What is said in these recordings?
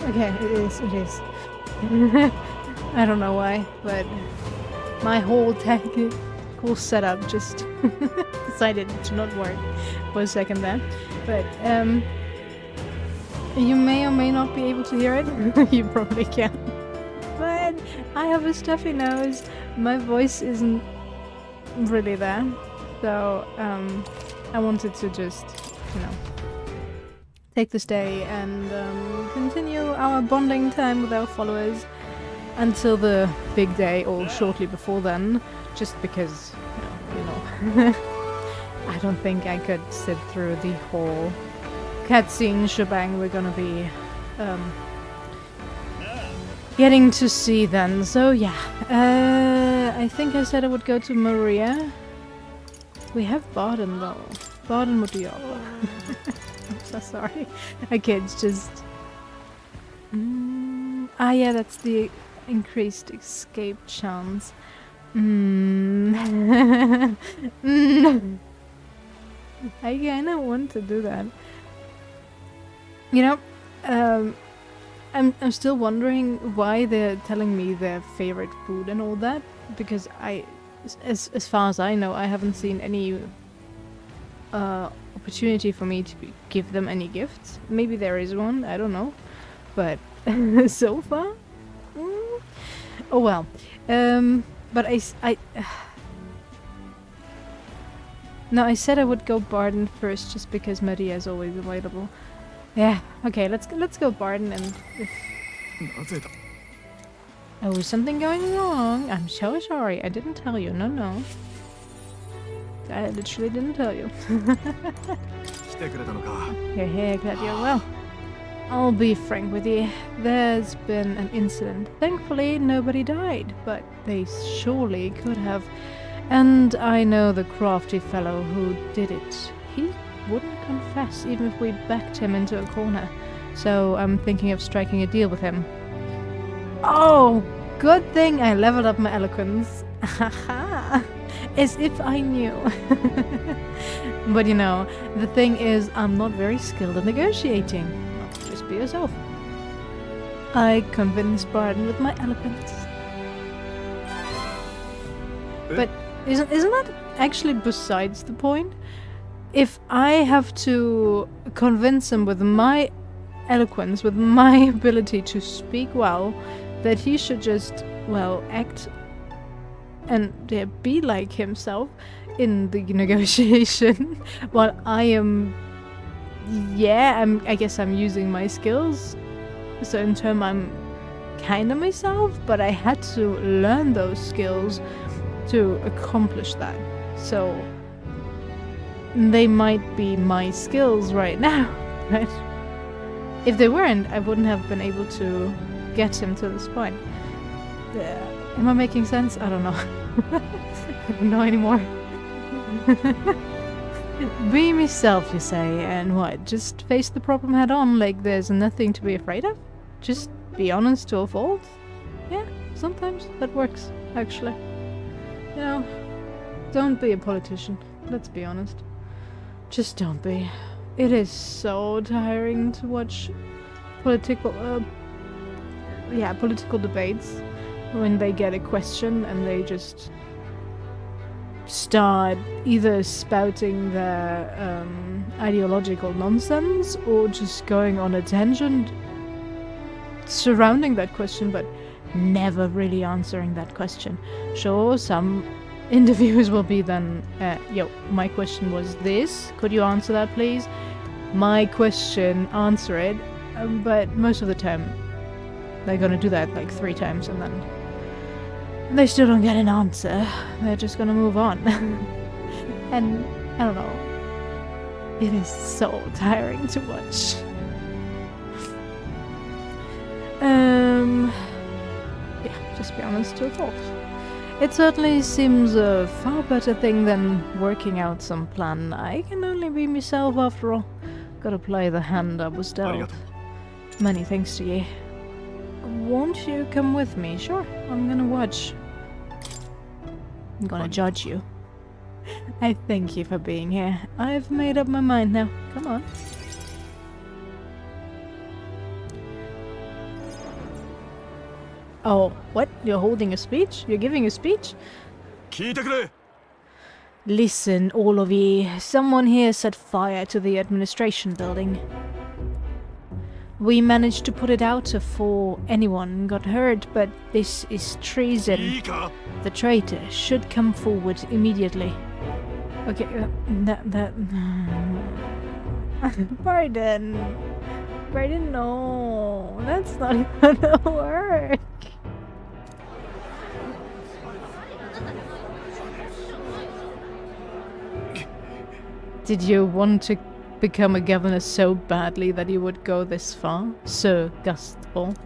Okay, it is. I don't know why, but my whole technical setup just decided to not work for a second there. But you may or may not be able to hear it. You probably can. But I have a stuffy nose. My voice isn't really there. So I wanted to just, take this day and continue our bonding time with our followers until the big day or shortly before then, just because, I don't think I could sit through the whole cutscene shebang we're gonna be getting to see then. So yeah, I think I said I would go to Maria. We have Baden though. Baden would be awful. I'm so sorry. Okay, it's just... yeah, that's the increased escape chance. I kinda want to do that. I'm still wondering why they're telling me their favorite food and all that, because as far as I know, I haven't seen any opportunity for me to give them any gifts. Maybe there is one, I don't know, but so far, oh well. But no, I said I would go Barden first, just because Maria is always available. Yeah, okay, let's go Barden and. Oh, something going wrong. I'm so sorry. I didn't tell you. No. I literally didn't tell you. Here, glad you're well. I'll be frank with you. There's been an incident. Thankfully, nobody died, but they surely could have. And I know the crafty fellow who did it. He wouldn't confess, even if we backed him into a corner. So I'm thinking of striking a deal with him. Oh, good thing I leveled up my eloquence. Haha. As if I knew. But the thing is, I'm not very skilled at negotiating. Just be yourself. I convinced Barden with my eloquence. But isn't that actually besides the point? If I have to convince him with my eloquence, with my ability to speak well, that he should just, act and be like himself in the negotiation, while I am, I guess I'm using my skills, so in turn I'm kinda myself, but I had to learn those skills to accomplish that. So they might be my skills right now, right? If they weren't, I wouldn't have been able to get him to this point. Am I making sense? I don't know. I don't know anymore. Be myself, you say, and what? Just face the problem head on, like there's nothing to be afraid of? Just be honest to a fault? Yeah, sometimes that works, actually. Don't be a politician. Let's be honest. Just don't be. It is so tiring to watch political debates when they get a question and they just start either spouting their ideological nonsense or just going on a tangent surrounding that question, but never really answering that question. Sure, some interviewers will be then, my question was this, could you answer that please? My question, answer it. But most of the time they're gonna do that like 3 times and then they still don't get an answer. They're just gonna move on. And I don't know. It is so tiring to watch. Just be honest to a fault. It certainly seems a far better thing than working out some plan. I can only be myself after all. Gotta play the hand I was dealt. Many thanks to you. Won't you come with me? Sure, I'm gonna watch. I'm gonna judge you. I thank you for being here. I've made up my mind now. Come on. Oh, what? You're holding a speech? You're giving a speech? 聞いてくれ Listen, all of ye. Someone here set fire to the administration building. We managed to put it out before anyone got hurt, but this is い treason. いか The traitor should come forward immediately. Okay, that... Pardon. Pardon, no. That's not gonna work. Did you want to become a governor so badly that you would go this far, Sir Gaston?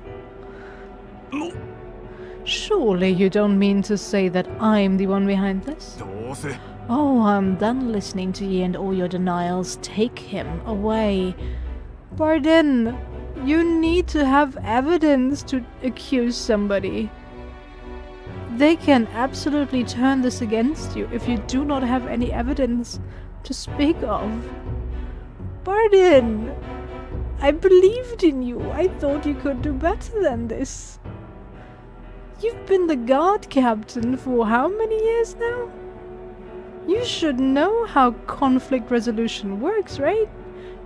Surely you don't mean to say that I'm the one behind this? どうせ Oh, I'm done listening to ye and all your denials. Take him away. Pardon, you need to have evidence to accuse somebody. They can absolutely turn this against you if you do not have any evidence to speak of. Pardon, I believed in you. I thought you could do better than this. You've been the guard captain for how many years now? You should know how conflict resolution works, right?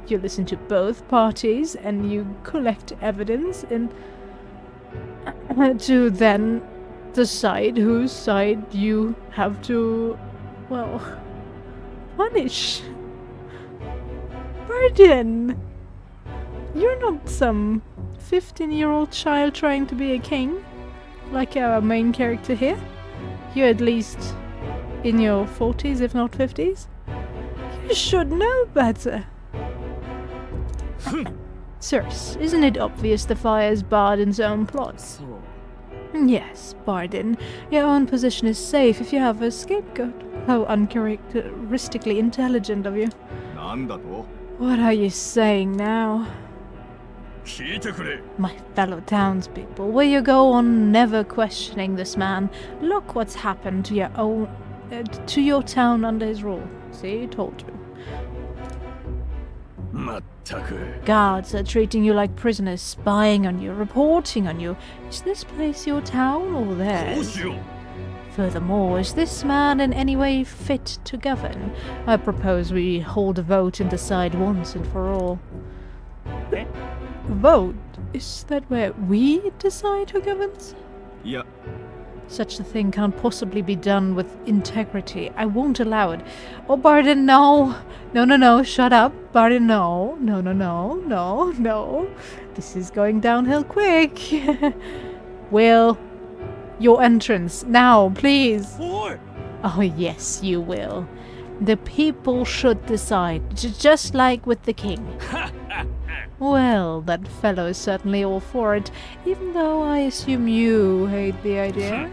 You listen to both parties and you collect evidence and to then decide whose side you have to, well, punish. Pardon! You're not some 15-year-old child trying to be a king, like our main character here. You're at least in your 40s, if not 50s. You should know better. Sirs, isn't it obvious the fire is Barden's own plot? そう Yes, Barden. Your own position is safe if you have a scapegoat. How uncharacteristically intelligent of you. なんだと What are you saying now? 聞いてくれ My fellow townspeople, will you go on never questioning this man? Look what's happened to your town under his rule. See, told you. まったく Guards are treating you like prisoners, spying on you, reporting on you. Is this place your town or どう theirs? しよう Furthermore, is this man in any way fit to govern? I propose we hold a vote and decide once and for all. Vote? Is that where we decide who governs? いや Such a thing can't possibly be done with integrity. I won't allow it. Oh, Barden, no. No, shut up. Barden, no. No. This is going downhill quick. Will, your entrance, now, please. おい Oh, yes, you will. The people should decide, just like with the king. Well, that fellow is certainly all for it, even though I assume you hate the idea.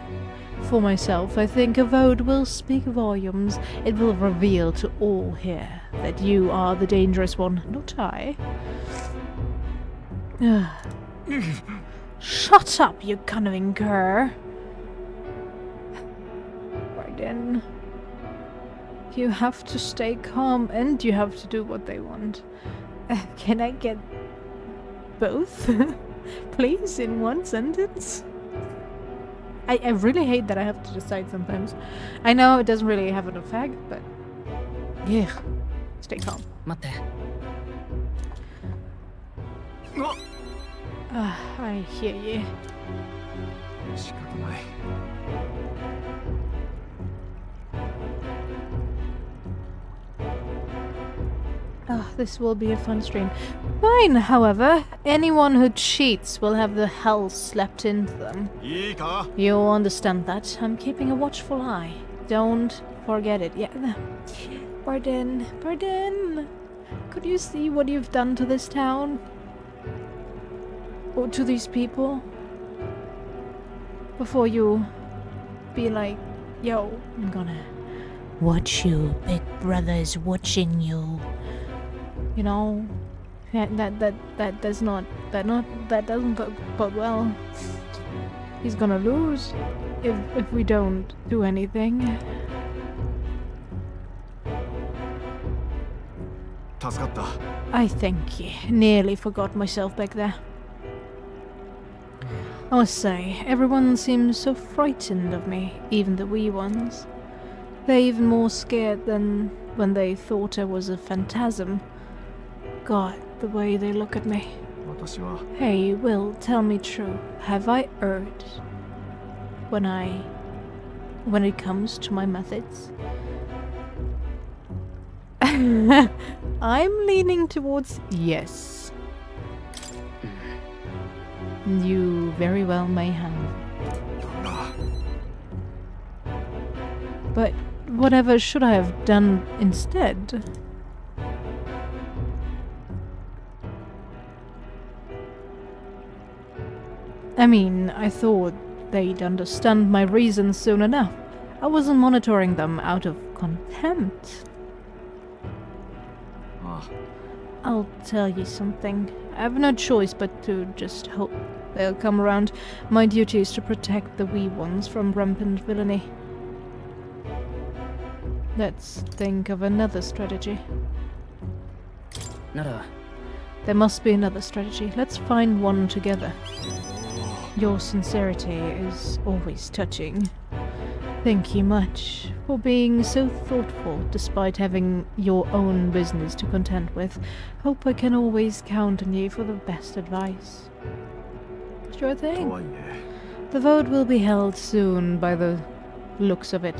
For myself, I think a vote will speak volumes. It will reveal to all here that you are the dangerous one, not I. Shut up, you cunning cur. Barden. You have to stay calm and you have to do what they want. Can I get both? Please, in one sentence? I really hate that I have to decide sometimes. I know it doesn't really have an effect, but... Yeah. Stay calm. 待って I hear you. 仕方ない This will be a fun stream. Fine, however. Anyone who cheats will have the hell slapped into them. いいか You'll understand that. I'm keeping a watchful eye. Don't forget it. Yeah. Pardon. Could you see what you've done to this town? Or to these people? Before you be like, yo, I'm gonna watch you. Big brother's watching you. You know, that doesn't bode well. He's gonna lose if we don't do anything. 助かった I thank you. Nearly forgot myself back there. I must say, everyone seems so frightened of me, even the wee ones. They're even more scared than when they thought I was a phantasm. God, the way they look at me. 私は Hey, Will, tell me true. Have I erred when it comes to my methods? I'm leaning towards yes. You very well may have. But whatever should I have done instead? I mean, I thought they'd understand my reasons soon enough. I wasn't monitoring them out of contempt. あ I'll tell you something. I have no choice but to just hope they'll come around. My duty is to protect the wee ones from rampant villainy. Let's think of another strategy. なら There must be another strategy. Let's find one together. Your sincerity is always touching. Thank you much for being so thoughtful despite having your own business to contend with. Hope I can always count on you for the best advice. Sure と thing. はいえ The vote will be held soon by the looks of it.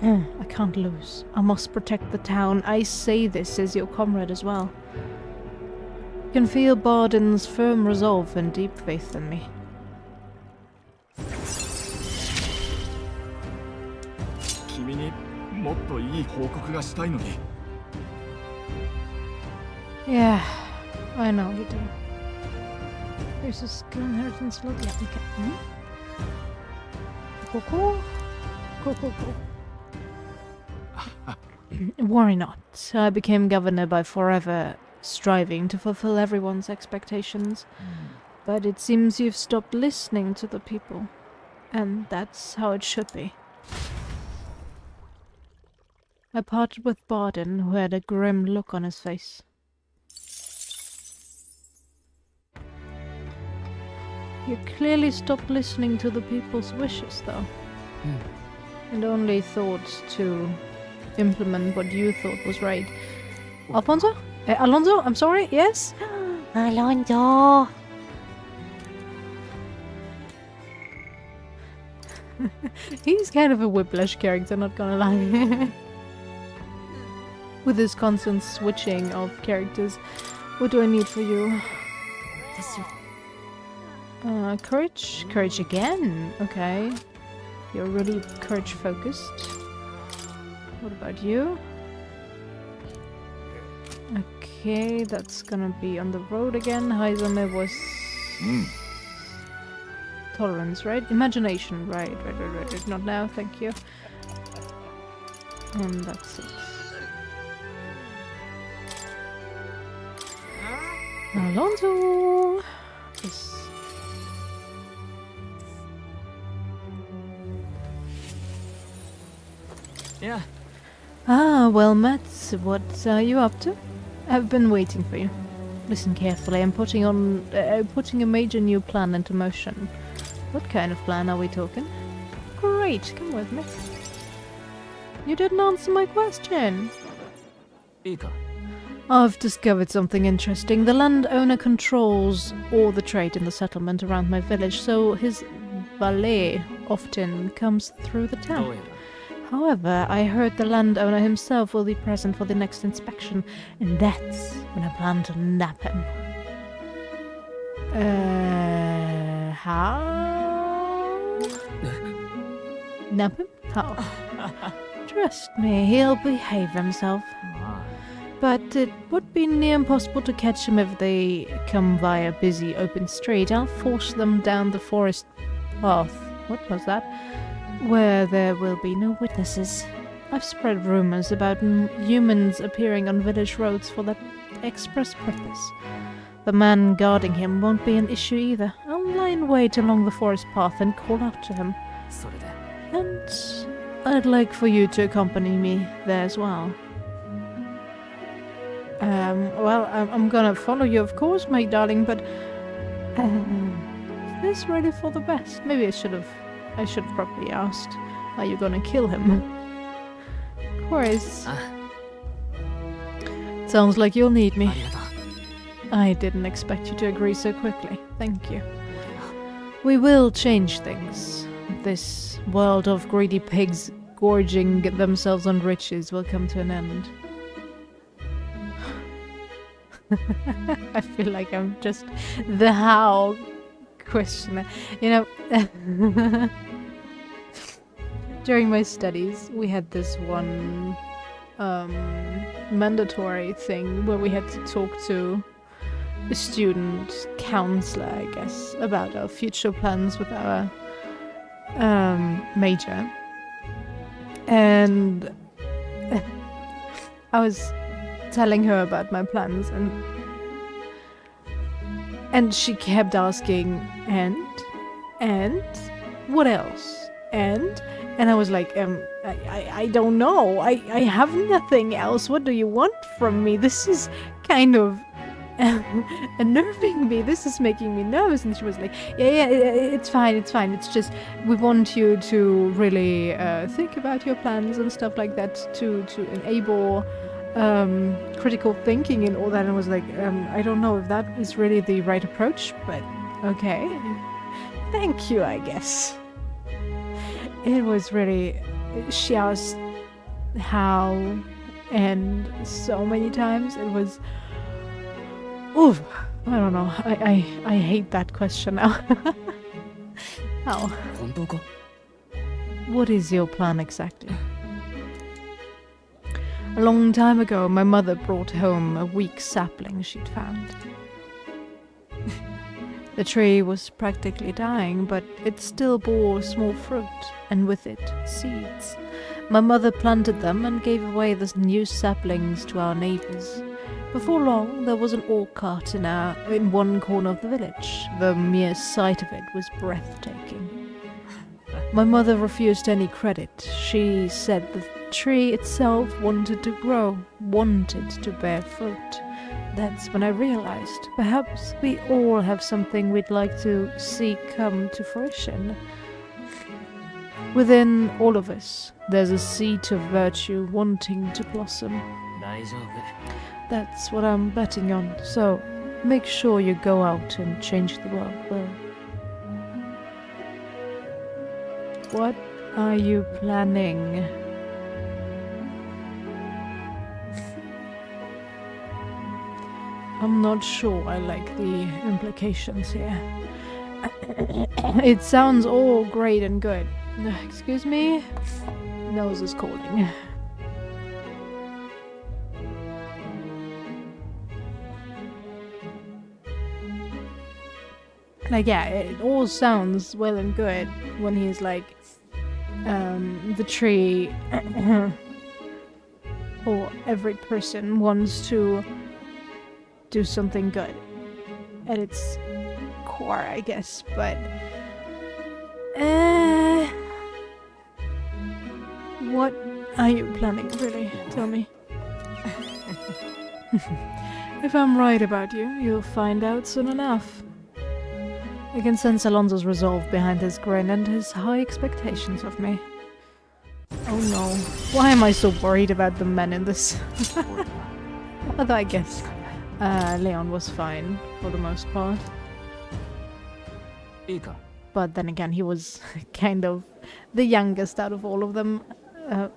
I can't lose. I must protect the town. I say this as your comrade as well. You can feel Barden's firm resolve and deep faith in me. 君にもっといい報告がしたいのに Yeah, I know you do. There's a skill inheritance log. Yeah, okay. Cool. Worry not. I became governor by forever striving to fulfill everyone's expectations. But it seems you've stopped listening to the people. And that's how it should be. I parted with Barden, who had a grim look on his face. You clearly stopped listening to the people's wishes, though. And only thought to implement what you thought was right. Alfonso? Alonso? I'm sorry? Yes? Alonso! He's kind of a whiplash character, not gonna lie. With his constant switching of characters. What do I need for you? Courage? Courage again? Okay. You're really courage focused. What about you? Okay, that's gonna be on the road again. Heizame was... Tolerance, right? Imagination, right. Not now, thank you. And that's it. Alonso! Yes. Yeah. Ah, well met. What are you up to? I've been waiting for you. Listen carefully. I'm putting a major new plan into motion. What kind of plan are we talking? Great, come with me. You didn't answer my question. いいか I've discovered something interesting. The landowner controls all the trade in the settlement around my village, so his valet often comes through the どう town. やら However, I heard the landowner himself will be present for the next inspection, and that's when I plan to nap him. How? Nap him? How? Trust me, he'll behave himself. ま But it would be near impossible to catch him if they come via a busy open street. I'll force them down the forest path. What was that? Where there will be no witnesses. I've spread rumors about humans appearing on village roads for that express purpose. The man guarding him won't be an issue either. I'll lie in wait along the forest path and call out to him. あそれで And I'd like for you to accompany me there as well. Well, I'm gonna follow you, of course, my darling, but this really for the best? Maybe I should have probably asked, are you gonna kill him? Of course. Sounds like you'll need me. I didn't expect you to agree so quickly. Thank you. We will change things. This world of greedy pigs gorging themselves on riches will come to an end. I feel like I'm just the how questioner. You know, during my studies, we had this one mandatory thing where we had to talk to a student counselor, I guess, about our future plans with our major. And I was telling her about my plans, and she kept asking, and what else? And I was like, I don't know. I have nothing else. What do you want from me? This is kind of unnerving me. This is making me nervous. And she was like, yeah, it's fine. It's just we want you to really think about your plans and stuff like that to enable critical thinking and all that. And I was like, I don't know if that is really the right approach, but okay. Thank you, I guess. It was really... She asked how, and so many times it was... Oof, I don't know. I hate that question now. How? What is your plan exactly? A long time ago, my mother brought home a weak sapling she'd found. The tree was practically dying, but it still bore small fruit, and with it, seeds. My mother planted them and gave away the new saplings to our neighbours. Before long, there was an ore cart in one corner of the village. The mere sight of it was breathtaking. My mother refused any credit. She said the tree itself wanted to grow, wanted to bear fruit. That's when I realized perhaps we all have something we'd like to see come to fruition. Within all of us, there's a seed of virtue wanting to blossom. That's what I'm betting on, so make sure you go out and change the world well. What are you planning? I'm not sure I like the implications here. It sounds all great and good. Excuse me? Nose is calling. Like, yeah, it all sounds well and good when he's like, the tree, or every person wants to do something good at its core, I guess, but what are you planning, really? Tell me. If I'm right about you, you'll find out soon enough. I can sense Alonso's resolve behind his grin and his high expectations of me. Oh no. Why am I so worried about the men in this? Although I guess Leon was fine for the most part. But then again, he was kind of the youngest out of all of them,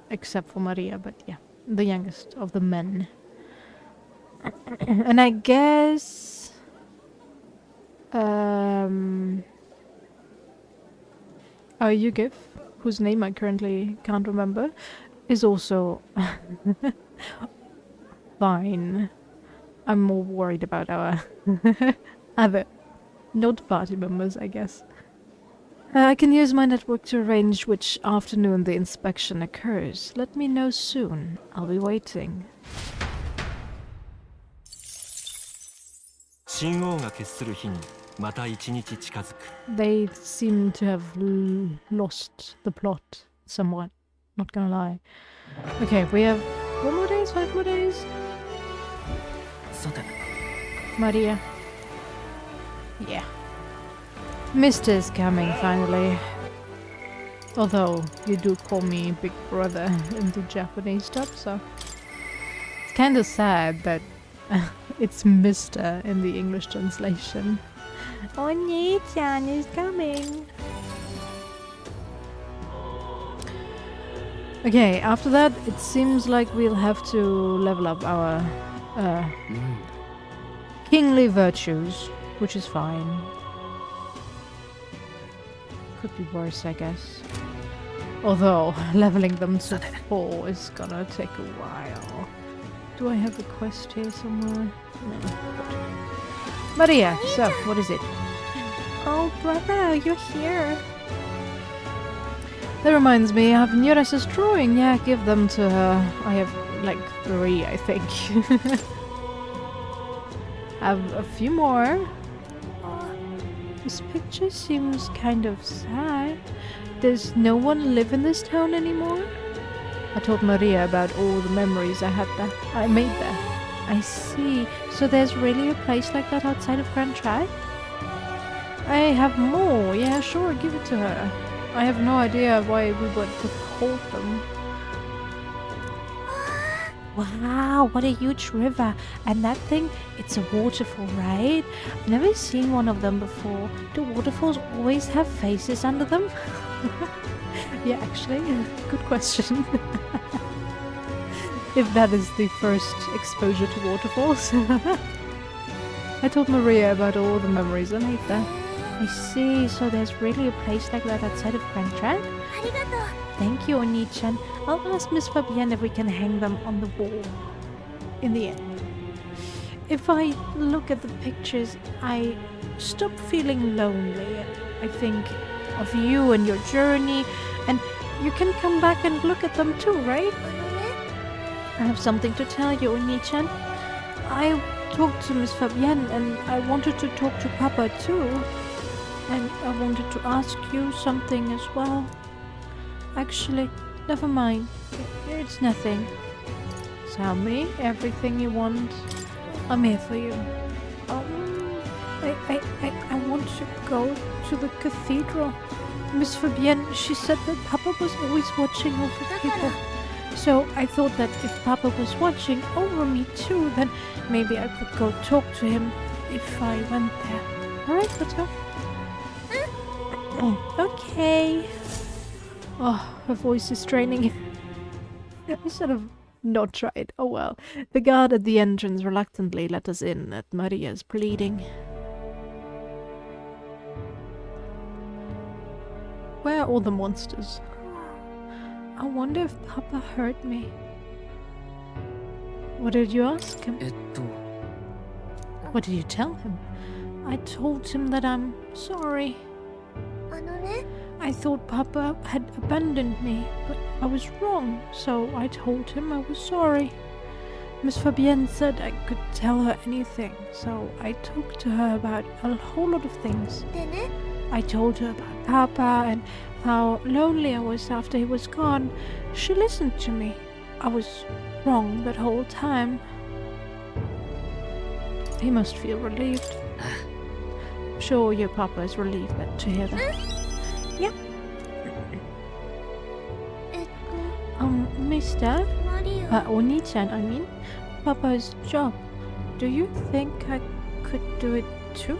except for Maria, but yeah, the youngest of the men. And I guess... Yugif, whose name I currently can't remember, is also fine. I'm more worried about our other not party members, I guess. I can use my network to arrange which afternoon the inspection occurs. Let me know soon. I'll be waiting. They seem to have lost the plot somewhat. Not gonna lie. Okay, we have 4 more days, 5 more days. Maria. Yeah. Mr. is coming finally. Although you do call me Big Brother in the Japanese dub, so it's kind of sad that it's Mr. in the English translation. Oni-chan is coming. Okay, after that, it seems like we'll have to level up our kingly virtues, which is fine. Could be worse, I guess. Although, leveling them to 4 is gonna take a while. Do I have a quest here somewhere? No. Good. Maria, so, what is it? Oh, brother, you're here. That reminds me, I have Nura's drawing. Yeah, give them to her. I have like 3, I think. Have a few more. This picture seems kind of sad. Does no one live in this town anymore? I told Maria about all the memories I made there. I see. So there's really a place like that outside of Grand Tri? I have more. Yeah, sure, give it to her. I have no idea why we would withhold them. Wow, what a huge river. And that thing, it's a waterfall, right? I've never seen one of them before. Do waterfalls always have faces under them? Yeah, actually, good question. If that is the first exposure to waterfalls. I told Maria about all the memories I made there. I see, so there's really a place like that outside of Grand Tri? Thank you, Oni-chan. I'll ask Miss Fabienne if we can hang them on the wall. In the end. If I look at the pictures, I stop feeling lonely. I think of you and your journey, and you can come back and look at them too, right? I have something to tell you, Oni-chan. I talked to Miss Fabienne, and I wanted to talk to Papa too. And I wanted to ask you something as well. Actually, never mind. It's nothing. Tell me everything you want. I'm here for you. I want to go to the cathedral. Miss Fabienne, she said that Papa was always watching over people. So I thought that if Papa was watching over me too, then maybe I could go talk to him if I went there. Alright, let's go. Okay. Oh, her voice is straining. I should have not tried. Oh well. The guard at the entrance reluctantly let us in at Maria's pleading. Where are all the monsters? I wonder if Papa hurt me. What did you ask him? What did you tell him? I told him that I'm sorry. I thought Papa had abandoned me, but I was wrong, so I told him I was sorry. Miss Fabienne said I could tell her anything, so I talked to her about a whole lot of things. I told her about Papa and how lonely I was after he was gone. She listened to me. I was wrong that whole time. He must feel relieved. I'm sure your Papa is relieved to hear that. Yep. Mister? Oni-chan, I mean. Papa's job. Do you think I could do it too?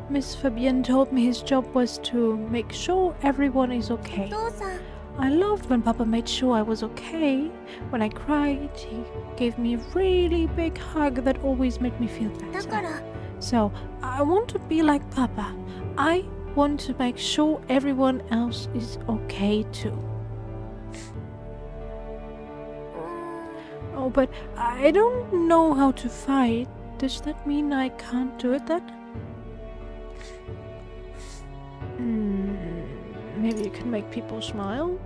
Miss Fabienne told me his job was to make sure everyone is okay. I loved when Papa made sure I was okay. When I cried, he gave me a really big hug that always made me feel better. So, I want to be like Papa. I want to make sure everyone else is okay too. Oh, but I don't know how to fight. Does that mean I can't do it then? Maybe you can make people smile?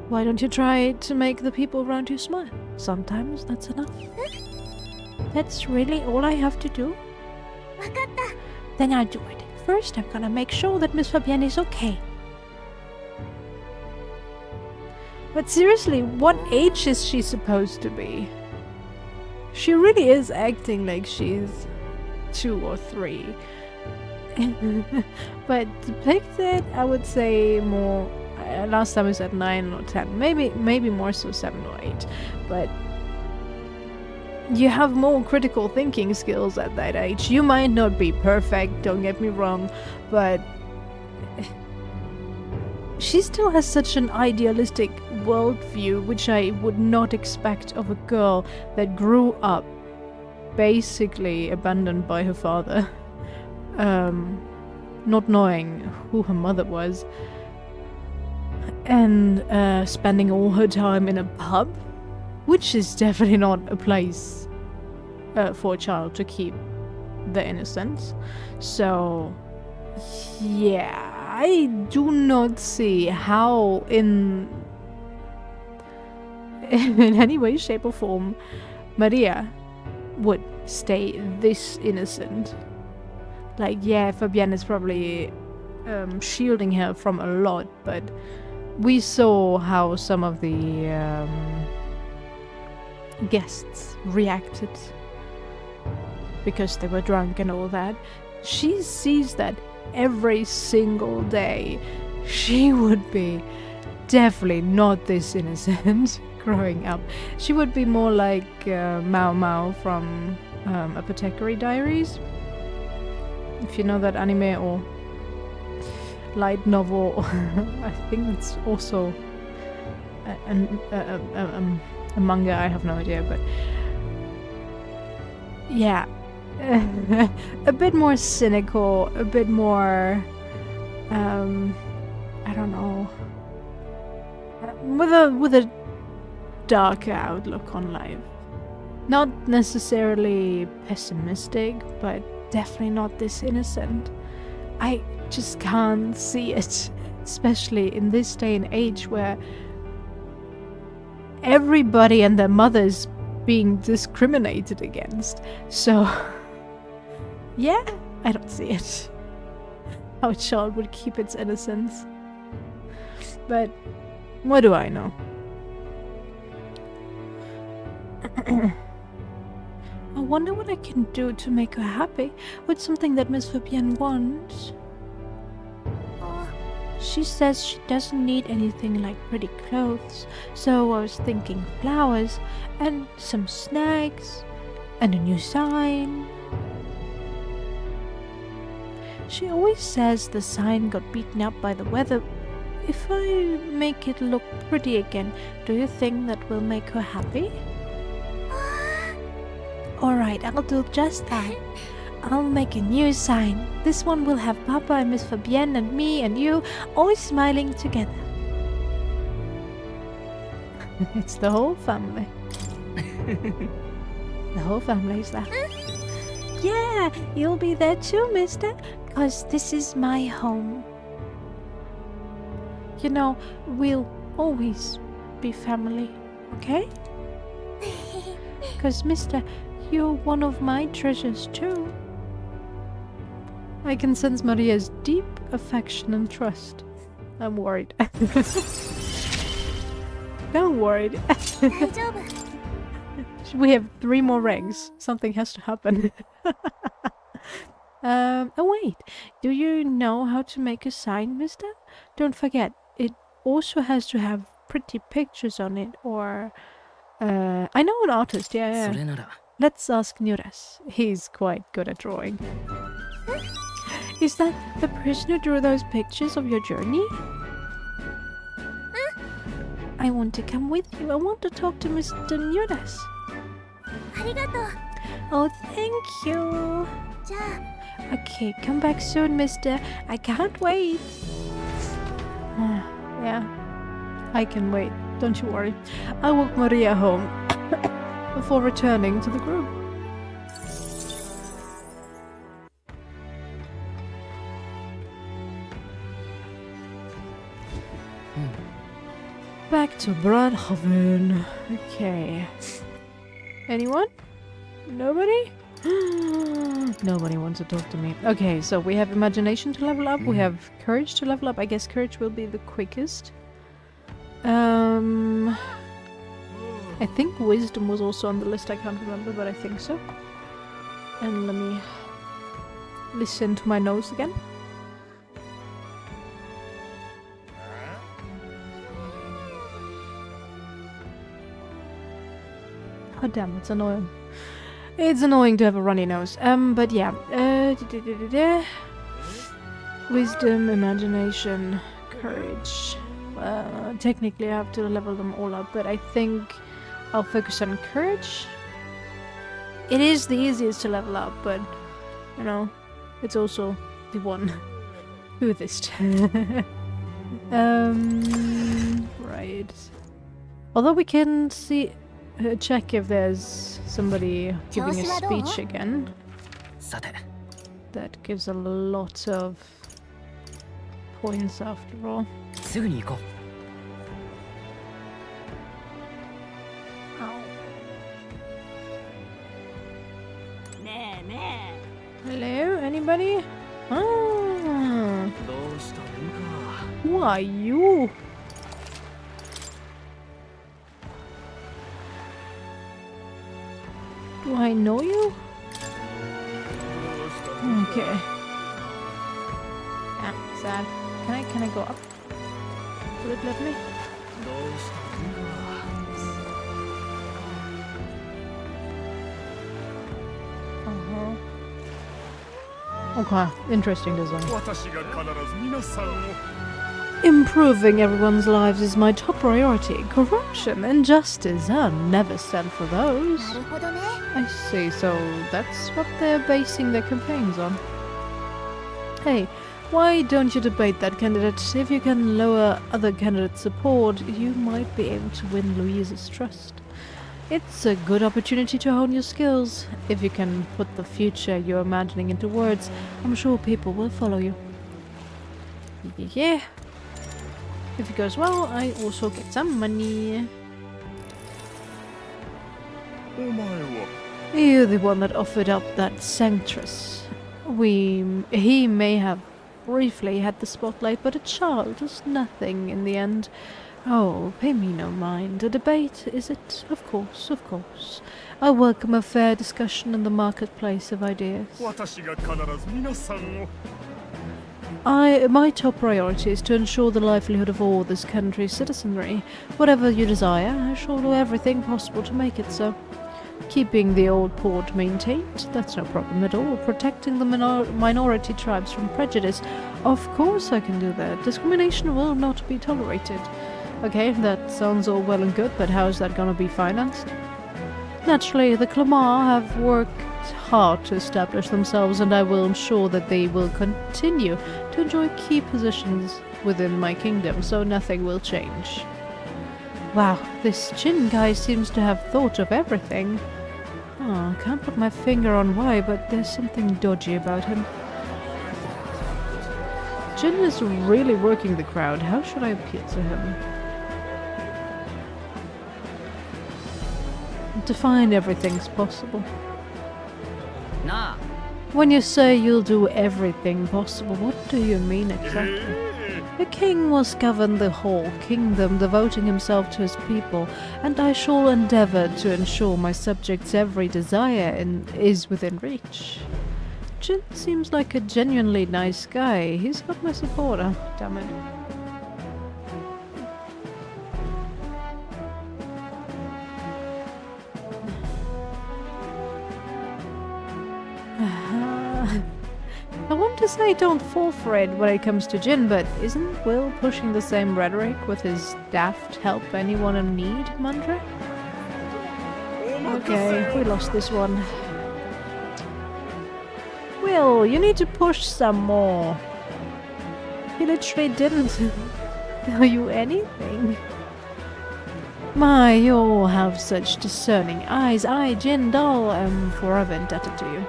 Why don't you try to make the people around you smile? Sometimes that's enough. That's really all I have to do? Then I'll do it. First, I'm gonna make sure that Miss Fabienne is okay. But seriously, what age is she supposed to be? She really is acting like she's 2 or 3. But depicted, I would say more. Last time I said 9 or 10, maybe more so 7 or 8. But you have more critical thinking skills at that age. You might not be perfect, don't get me wrong, but she still has such an idealistic worldview, which I would not expect of a girl that grew up basically abandoned by her father, not knowing who her mother was, and spending all her time in a pub, which is definitely not a place for a child to keep the innocence. So, yeah, I do not see how in any way, shape or form Maria would stay this innocent. Like, yeah, Fabienne is probably shielding her from a lot, but we saw how some of the guests reacted because they were drunk and all that. She sees that every single day. She would be definitely not this innocent growing up. She would be more like Mao Mao from Apothecary Diaries, if you know that anime or light novel. I think it's also a manga, I have no idea, but yeah. A bit more cynical, a bit more I don't know, with a darker outlook on life. Not necessarily pessimistic, but definitely not this innocent. I just can't see it, especially in this day and age where everybody and their mothers being discriminated against. So yeah, I don't see it. How a child would keep its innocence. But what do I know? I wonder what I can do to make her happy with something that Miss Fabienne wants. She says she doesn't need anything like pretty clothes, so I was thinking flowers and some snacks and a new sign. She always says the sign got beaten up by the weather. If I make it look pretty again, do you think that will make her happy? Alright, I'll do just that. I'll make a new sign. This one will have Papa and Miss Fabienne and me and you always smiling together. It's the whole family. The whole family is there. Yeah, you'll be there too, mister, 'cause this is my home. You know, we'll always be family, okay? 'Cause mister, you're one of my treasures too. I can sense Maria's deep affection and trust. I'm worried. Don't worry. We have 3 more ranks. Something has to happen. Oh wait, do you know how to make a sign, mister? Don't forget, it also has to have pretty pictures on it, or... I know an artist, yeah. Let's ask Nuras. He's quite good at drawing. Is that the person who drew those pictures of your journey? I want to come with you. I want to talk to Mr. Nuras. Oh, thank you. Okay, come back soon, mister. I can't wait. Yeah, I can wait. Don't you worry. I walk Maria home before returning to the group. Back to Brandhaven. Okay. Anyone? Nobody? Nobody wants to talk to me. Okay, so we have imagination to level up. We have courage to level up. I guess courage will be the quickest. I think wisdom was also on the list, I can't remember, but I think so. And let me listen to my nose again. Oh damn, it's annoying. It's annoying to have a runny nose. But yeah. Wisdom, imagination, courage. Technically I have to level them all up, but I think I'll focus on courage. It is the easiest to level up, but, you know, it's also the one smoothest. Right. Although we can see, check if there's somebody giving a speech again. さて That gives a lot of points after all. すぐに行こ Hello, anybody? Ah, どうしたもんか。 who are you? Do I know you? どうしたもんか。 Okay. Ah, sad. Can I go up? Will it let me? どうしたもんか。 Okay, interesting design. 私が必ず皆さんを Improving everyone's lives is my top priority. Corruption, injustice, I'll never stand for those. なるほどね。 I see, so that's what they're basing their campaigns on. Hey, why don't you debate that candidate? If you can lower other candidates' support, you might be able to win Louise's trust. It's a good opportunity to hone your skills. If you can put the future you're imagining into words, I'm sure people will follow you. Yeah. If it goes well, I also get some money. お前は You're the one that offered up that sanctress. He may have briefly had the spotlight, but a child was nothing in the end. Oh, pay me no mind. A debate, is it? Of course, of course. I welcome a fair discussion in the marketplace of ideas. 私が必ず皆さんを My top priority is to ensure the livelihood of all this country's citizenry. Whatever you desire, I shall do everything possible to make it so. Keeping the old port maintained, that's no problem at all. Protecting the minority tribes from prejudice, of course I can do that. Discrimination will not be tolerated. Okay, that sounds all well and good, but how is that gonna be financed? Naturally, the Clamar have worked hard to establish themselves, and I will ensure that they will continue to enjoy key positions within my kingdom, so nothing will change. Wow, this Jin guy seems to have thought of everything. Oh, can't put my finger on why, but there's something dodgy about him. Jin is really working the crowd. How should I appeal to him? Define everything's possible. なあ When you say you'll do everything possible, what do you mean exactly? The king must govern the whole kingdom, devoting himself to his people, and I shall endeavor to ensure my subjects' every desire is within reach. Jin seems like a genuinely nice guy. He's got my support. Oh, damn it. I want to say don't fall for it when it comes to Jin, but isn't Will pushing the same rhetoric with his daft help anyone in need mantra? Okay, we lost this one. Will, you need to push some more. He literally didn't tell you anything. My, you all have such discerning eyes. I, Jin Doll, am forever indebted to you.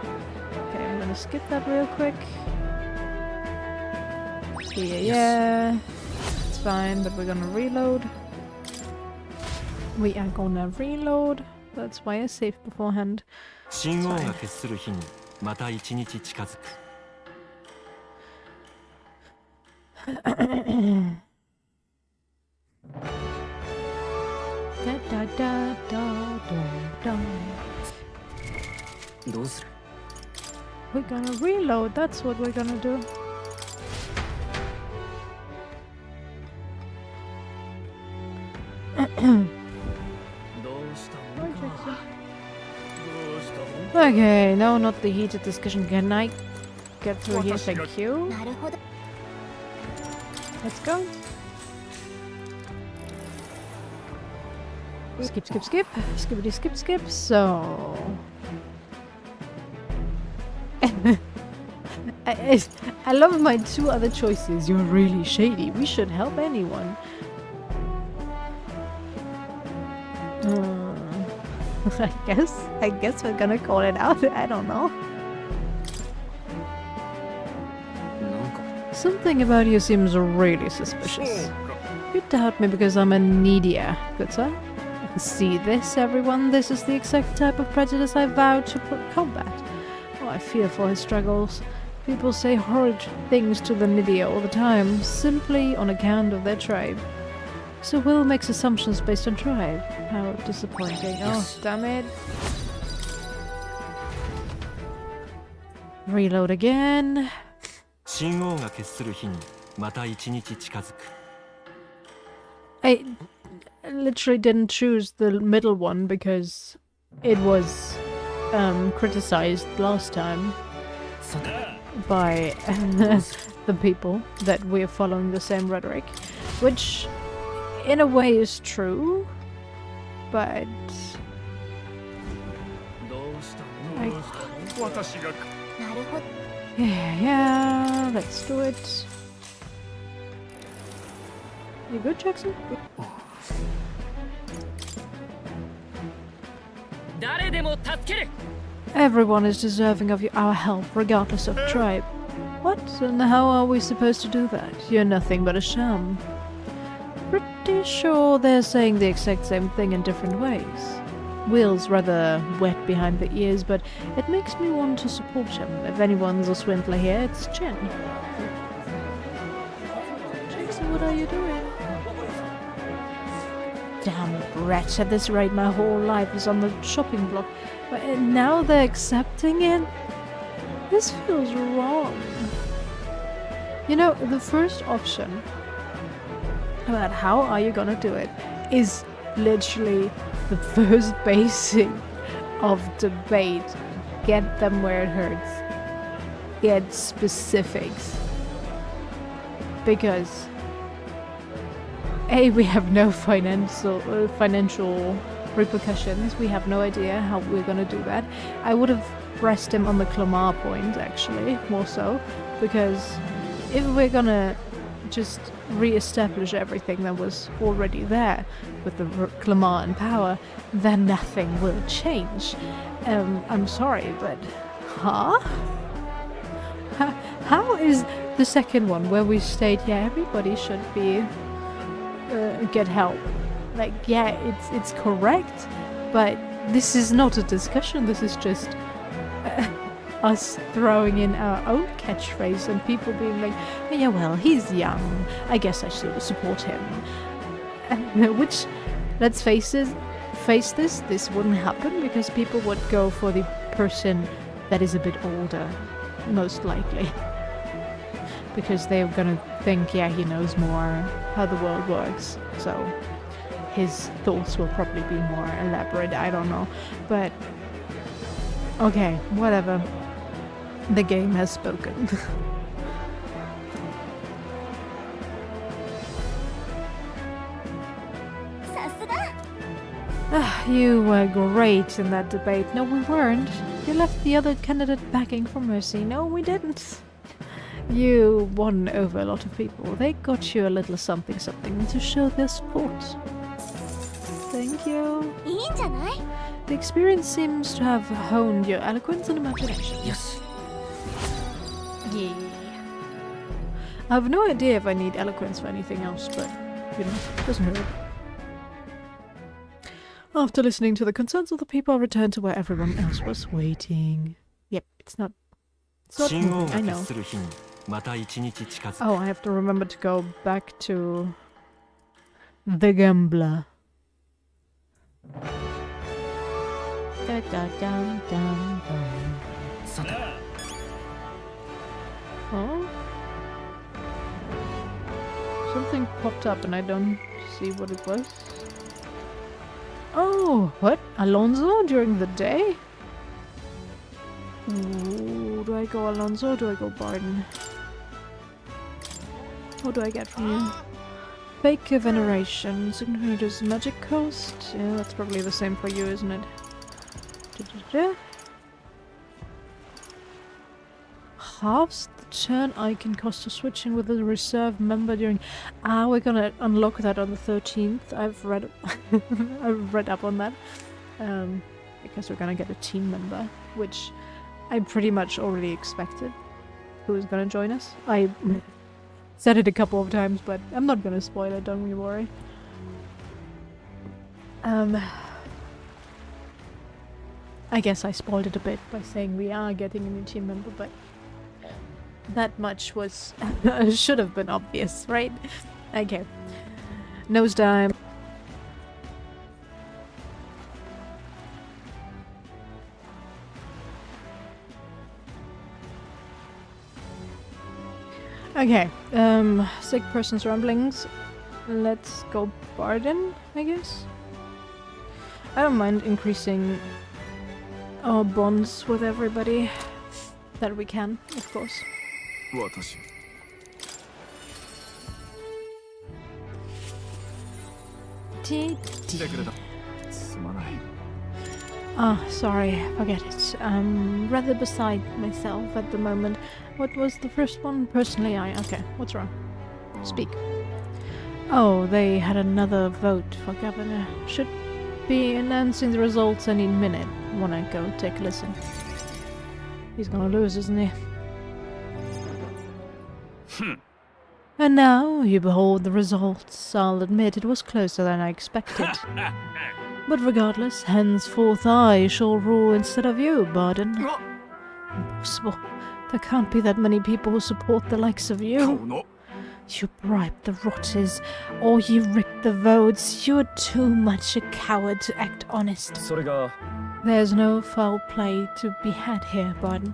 Okay, I'm gonna skip that real quick. Yeah, it's fine, but we're gonna reload. We are gonna reload. That's why I saved beforehand. 信号が決する日にまた一日近づく。Da da da da. Dun. どうする We're gonna reload, that's what we're gonna do. Okay, no, not the heated discussion. Can I get through here? Thank you. なるほど。 Let's go. Skip, skip, skip. Skippity, skip, skip. So. I love my two other choices. You're really shady. We should help anyone. I guess we're gonna call it out. I don't know. なんか Something about you seems really suspicious. You doubt me because I'm a needier, good sir? See this, everyone? This is the exact type of prejudice I vow to combat. Oh, I fear for his struggles. People say horrid things to the needy all the time, simply on account of their tribe. So Will makes assumptions based on tribe. How disappointing. Oh, damn it. Reload again. 神王が決する日にまた一日近づく I literally didn't choose the middle one because it was criticized last time さて by the people that we're following the same rhetoric, which in a way is true, but どうしたの I- どうしたの私が なるほど。 yeah, let's do it. You good, Jackson? 誰でも助ける Everyone is deserving of our help, regardless of tribe. What? And how are we supposed to do that? You're nothing but a sham. Pretty sure they're saying the exact same thing in different ways. Will's rather wet behind the ears, but it makes me want to support him. If anyone's a swindler here, it's Jen. Jackson, what are you doing? Damn Brett, at this rate my whole life is on the shopping block. But now they're accepting it? This feels wrong. You know, the first option about how are you gonna do it is literally the first basic of debate. Get them where it hurts. Get specifics. Because A, we have no financial repercussions. We have no idea how we're gonna do that. I would have pressed him on the Clamar point, actually, more so, because if we're gonna just re-establish everything that was already there with the Clamar and power, then nothing will change. I'm sorry, but huh? How is the second one where we state, yeah, everybody should be get help? Like, yeah, it's correct, but this is not a discussion. This is just us throwing in our own catchphrase and people being like, yeah, well, he's young. I guess I should support him. Which, let's face this, this wouldn't happen because people would go for the person that is a bit older, most likely. Because they're gonna think, yeah, he knows more how the world works, so his thoughts will probably be more elaborate, I don't know. But, okay, whatever. The game has spoken. You were great in that debate. No, we weren't. You left the other candidate begging for mercy. No, we didn't. You won over a lot of people. They got you a little something to show their support. Thank you. いいんじゃない？ The experience seems to have honed your eloquence and imagination. よし Yeah. I have no idea if I need eloquence for anything else, but, you know, it doesn't hurt. After listening to the concerns of the people, I returned to where everyone else was waiting. Yep, it's not 神王 moving, が I 決 know. する日にまた一日近づく Oh, I have to remember to go back to the gambler. Da, da, dum, dum, dum. さて Oh? Something popped up and I don't see what it was. Oh, what? Alonso during the day? Ooh, do I go Alonso or do I go Barden? What do I get from you? Fake veneration. Signatures magic cost? Yeah, that's probably the same for you, isn't it? Da-da-da. Halves the turn icon cost to switch in with a reserve member during... Ah, we're gonna unlock that on the 13th. I've read I've read up on that. Because we're gonna get a team member, which I pretty much already expected who is gonna join us. I said it a couple of times, but I'm not gonna spoil it, don't you worry. I guess I spoiled it a bit by saying we are getting a new team member, but that much was should have been obvious, right? Okay. Nosedive. Okay. Sick person's rumblings. Let's go Barden, I guess. I don't mind increasing our bonds with everybody that we can, of course. 私 来てくれたすまない Ah, sorry, forget it. Rather beside myself at the moment. What was the first one? Personally, okay, what's wrong? Speak. Oh, they had another vote for governor. Should be announcing the results any minute. Wanna go take a listen? He's gonna lose, isn't he? And now you behold the results. I'll admit it was closer than I expected. But regardless, henceforth I shall rule instead of you, Barden. Impossible. There can't be that many people who support the likes of 顔 you. の You bribed the rotters, or you rigged the votes. You're too much a coward to act honest. それが There's no foul play to be had here, Barden.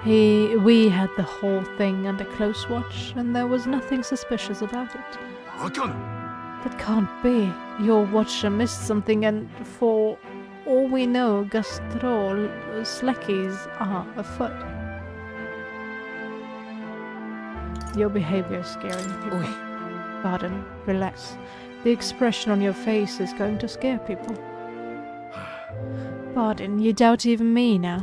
We had the whole thing under close watch, and there was nothing suspicious about it. バカな That can't be. Your watcher missed something, and for all we know, Gastrol Sleckies are afoot. Your behavior is scaring people. おい Barden, relax. The expression on your face is going to scare people. Barden, you doubt even me now.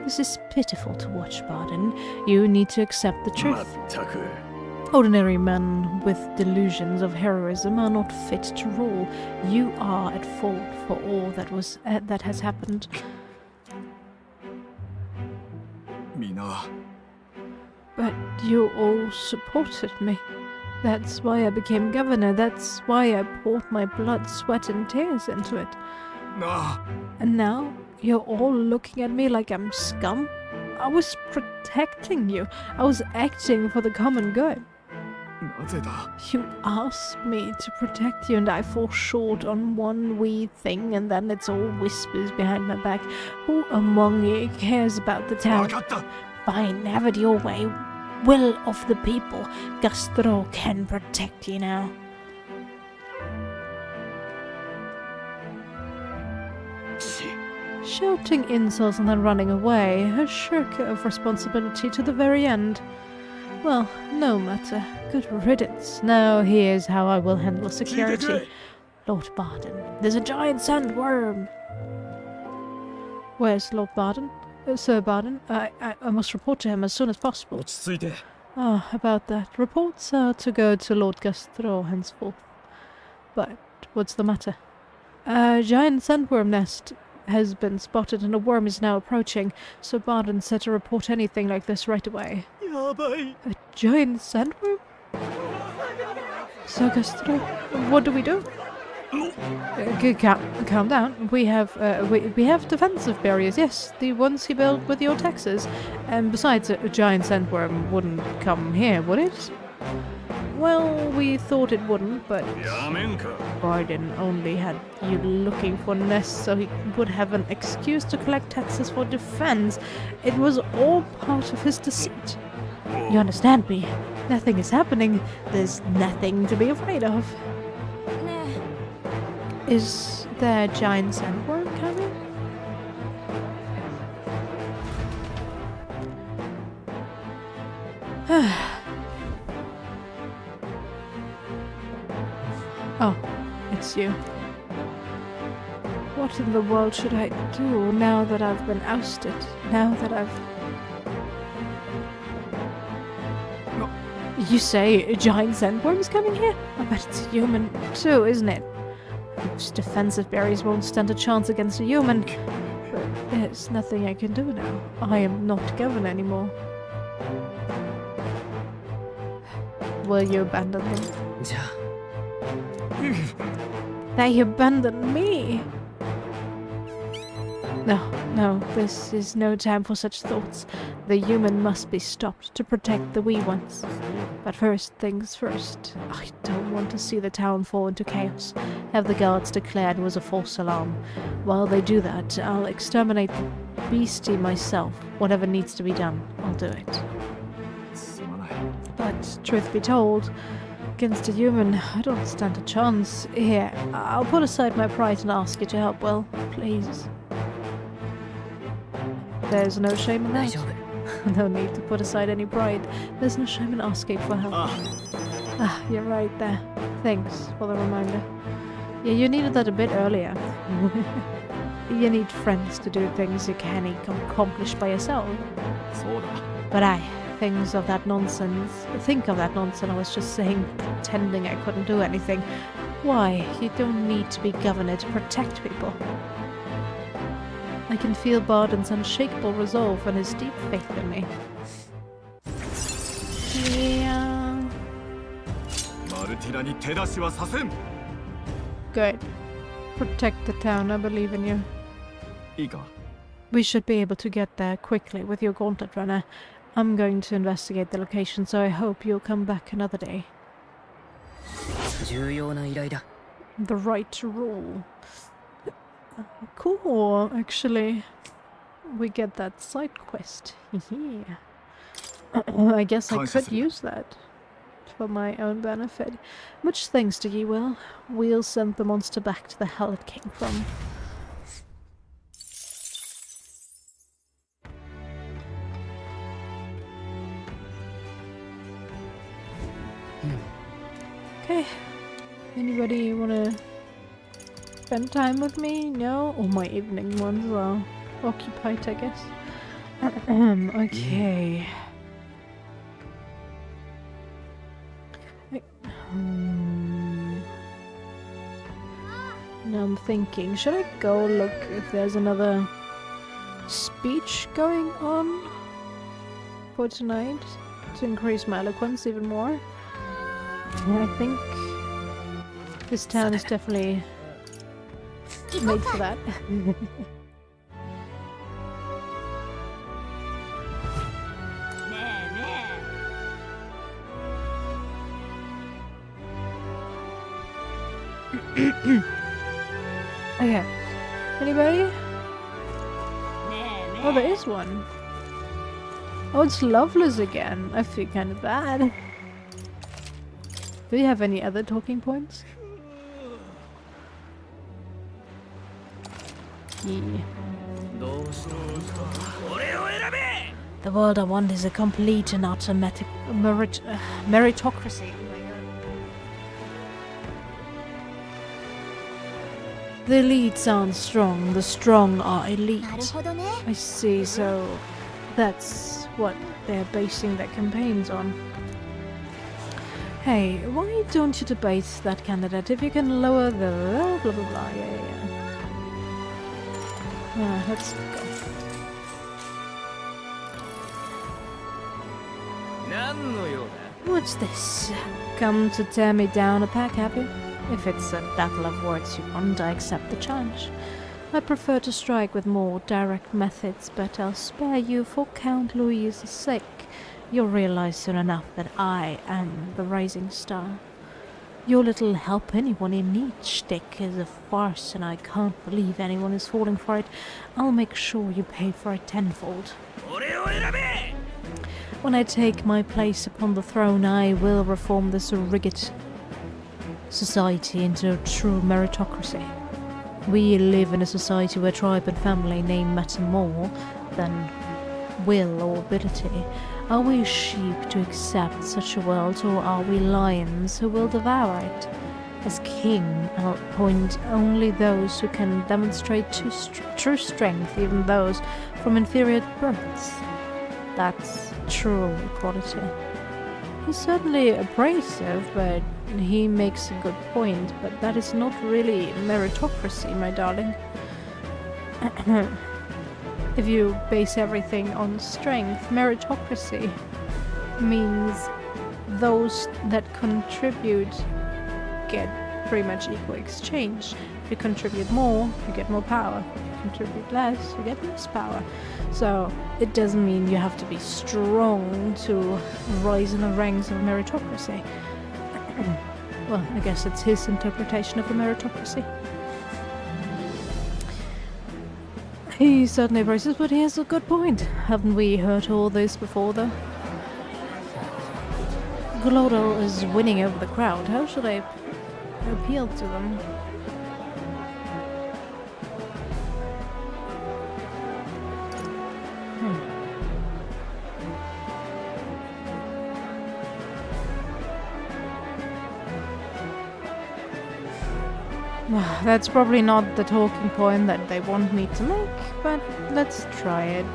This is pitiful to watch, Barden. You need to accept the ま truth. ったく Ordinary men with delusions of heroism are not fit to rule. You are at fault for all that has happened. 皆 But you all supported me. That's why I became governor. That's why I poured my blood, sweat, and tears into it. なあ And now you're all looking at me like I'm scum? I was protecting you. I was acting for the common good. なぜだ You asked me to protect you, and I fall short on one wee thing, and then it's all whispers behind my back. Who among you cares about the 分 town? かった Fine, have it your way. Will of the people. Gastro can protect you now. Shouting insults and then running away, a shirker of responsibility to the very end. Well, no matter. Good riddance. Now here's how I will handle 聞いてくれ security. Lord Barden, there's a giant sandworm. Where's Lord Barden? Sir Barden? I must report to him as soon as possible. 落ち着いて Ah, about that. Reports are to go to Lord Gastro henceforth. But what's the matter? A giant sandworm nest has been spotted and a worm is now approaching. Sir Barden said to report anything like this right away. やばい A giant sandworm? Sir Gastro, what do we do? Calm down. We have defensive barriers, yes, the ones you built with your taxes. And besides, a giant sandworm wouldn't come here, would it? Well, we thought it wouldn't, but やめんか Biden only had you looking for nests so he would have an excuse to collect taxes for defense. It was all part of his deceit. You understand me? Nothing is happening. There's nothing to be afraid of. Is there a giant sandworm coming? Oh, it's you. What in the world should I do now that I've been ousted? Now that I've... You say a giant sandworm's coming here? I bet it's a human too, isn't it? Those defensive berries won't stand a chance against a human. But there's nothing I can do now. I am not governor anymore. Will you abandon me? じゃあ They abandoned me! No, no, this is no time for such thoughts. The human must be stopped to protect the wee ones. But first things first. I don't want to see the town fall into chaos. Have the guards declared it was a false alarm. While they do that, I'll exterminate the beastie myself. Whatever needs to be done, I'll do it. すまない But truth be told, against a human, I don't stand a chance. Here, I'll put aside my pride and ask you to help, Will. Please. There's no shame in 大 that. 丈夫 No need to put aside any pride. There's no shame in asking for help. あ Ah, you're right there. Thanks for the reminder. Yeah, you needed that a bit earlier. You need friends to do things you can't accomplish by yourself. そうだ But think of that nonsense I was just saying, pretending I couldn't do anything. Why? You don't need to be governor to protect people. I can feel Barden's unshakable resolve and his deep faith in me. Yeah. マルティラに手出しはさせん Good. Protect the town, I believe in you. いいか We should be able to get there quickly with your gauntlet runner. I'm going to investigate the location, so I hope you'll come back another day. 重要な依頼だ The right to rule. Cool, actually. We get that side quest. Yeah. I guess I could use that for my own benefit. Much thanks to you, Will. We'll send the monster back to the hell it came from. Okay. Anybody wanna spend time with me? No? All my evening ones are occupied, I guess. Okay. Now I'm thinking, should I go look if there's another speech going on for tonight to increase my eloquence even more? I think this town is definitely made for that. Okay. Anybody? Oh, there is one. Oh, it's Loveless again. I feel kind of bad. Do you have any other talking points? Yeah. The world I want is a complete and utter meritocracy. Oh my god. The elites aren't strong, the strong are elite. I see, so that's what they're basing their campaigns on. Hey, why don't you debate that candidate if you can lower the blah blah blah blah, yeah. Let's go. 何の用だ What's this? Come to tear me down a pack, have you? If it's a battle of words you want, I accept the challenge. I prefer to strike with more direct methods, but I'll spare you for Count Louise's sake. You'll realize soon enough that I am the rising star. Your little help anyone in need shtick is a farce, and I can't believe anyone is falling for it. I'll make sure you pay for it tenfold. When I take my place upon the throne, I will reform this rigid society into a true meritocracy. We live in a society where tribe and family name matter more than will or ability. Are we sheep to accept such a world, or are we lions who will devour it? As king, I'll appoint only those who can demonstrate true strength, even those from inferior births. That's true equality. He's certainly abrasive, but he makes a good point. But that is not really meritocracy, my darling. If you base everything on strength, meritocracy means those that contribute get pretty much equal exchange. If you contribute more, you get more power. If you contribute less, you get less power. So it doesn't mean you have to be strong to rise in the ranks of meritocracy. Well, I guess it's his interpretation of the meritocracy. He certainly braces, but he has a good point. Haven't we heard all this before, though? Glodal is winning over the crowd. How should I appeal to them? That's probably not the talking point that they want me to make, but let's try it.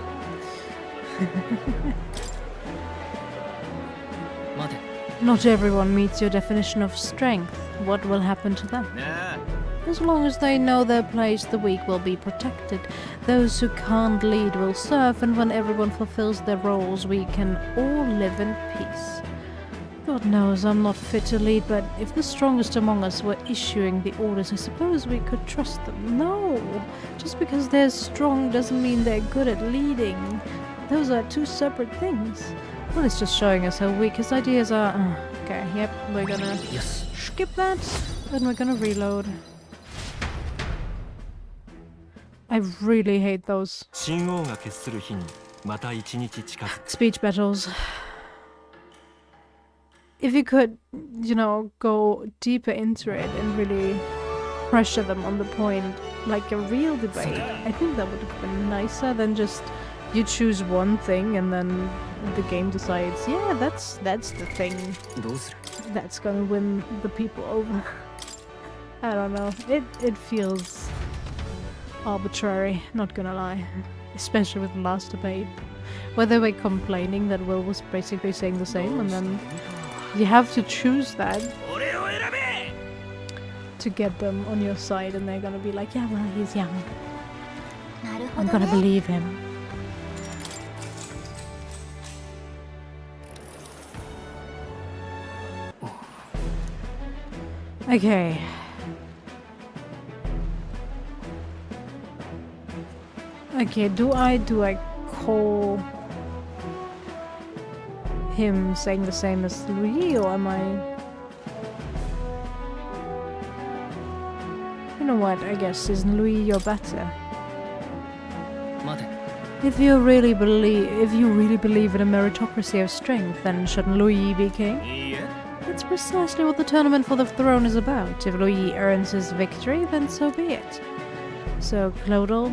Not everyone meets your definition of strength. What will happen to them? As long as they know their place, the weak will be protected. Those who can't lead will serve, and when everyone fulfills their roles, we can all live in peace. God knows I'm not fit to lead, but if the strongest among us were issuing the orders, I suppose we could trust them. No! Just because they're strong doesn't mean they're good at leading. Those are two separate things. Well, it's just showing us how weak his ideas are. Okay, yep, we're gonna skip that, and we're gonna reload. I really hate those speech battles. If you could, you know, go deeper into it and really pressure them on the point, like a real debate, I think that would have been nicer than just you choose one thing and then the game decides, yeah, that's the thing that's gonna win the people over. I don't know. It feels arbitrary, not gonna lie. Especially with the last debate, where they were complaining that Will was basically saying the same, and then you have to choose that to get them on your side, and they're gonna be like, yeah, well, he's young. I'm gonna believe him. Okay. Okay, do I call him saying the same as Louis, or am I... You know what, I guess, isn't Louis your better? If you really believe in a meritocracy of strength, then shouldn't Louis be king? That's precisely what the tournament for the throne is about. If Louis earns his victory, then so be it. So Claudel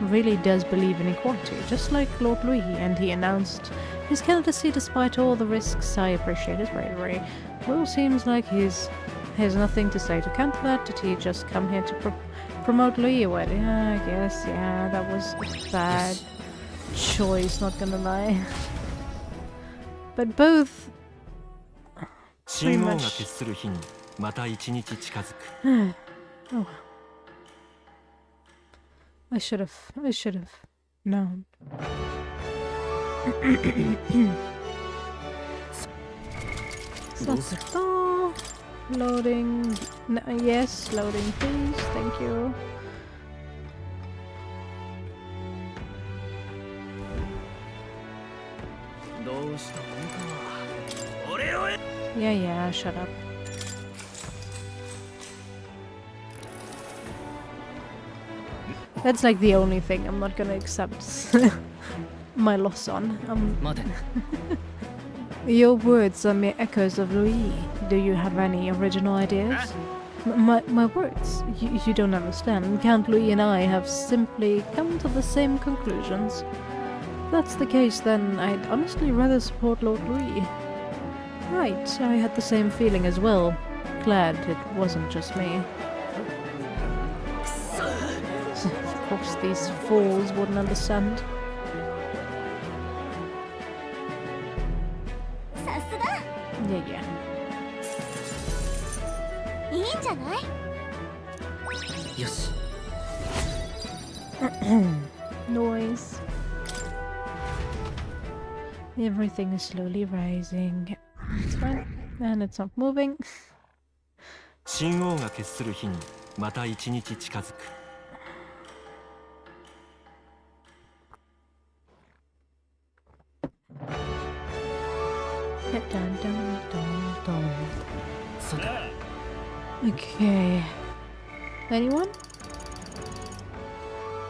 really does believe in equality, just like Lord Louis, and he announced his candidacy despite all the risks. I appreciate his bravery. Will seems like he has nothing to say to counter that. Did he just come here to promote Louis or what? Yeah, I guess, yeah, that was a bad choice, not gonna lie. But both... pretty much... Oh. I should have known. Loading. No, yes, loading, please. Thank you. どうしたもんか。俺を Yeah, shut up. That's like the only thing I'm not gonna accept my loss on. 待て。 Your words are mere echoes of Louis. Do you have any original ideas? My words? You don't understand. Count Louis and I have simply come to the same conclusions. If that's the case, then I'd honestly rather support Lord Louis. Right, I had the same feeling as well. Glad it wasn't just me. Of course, these fools wouldn't understand. さすが Yeah. いいんじゃない？よし。 Noise. Everything is slowly rising. It's fine. And it's not moving. 神王が決する日にまた一日近づく。 Dun, dun, dun, dun. そうだ。 Okay. Anyone?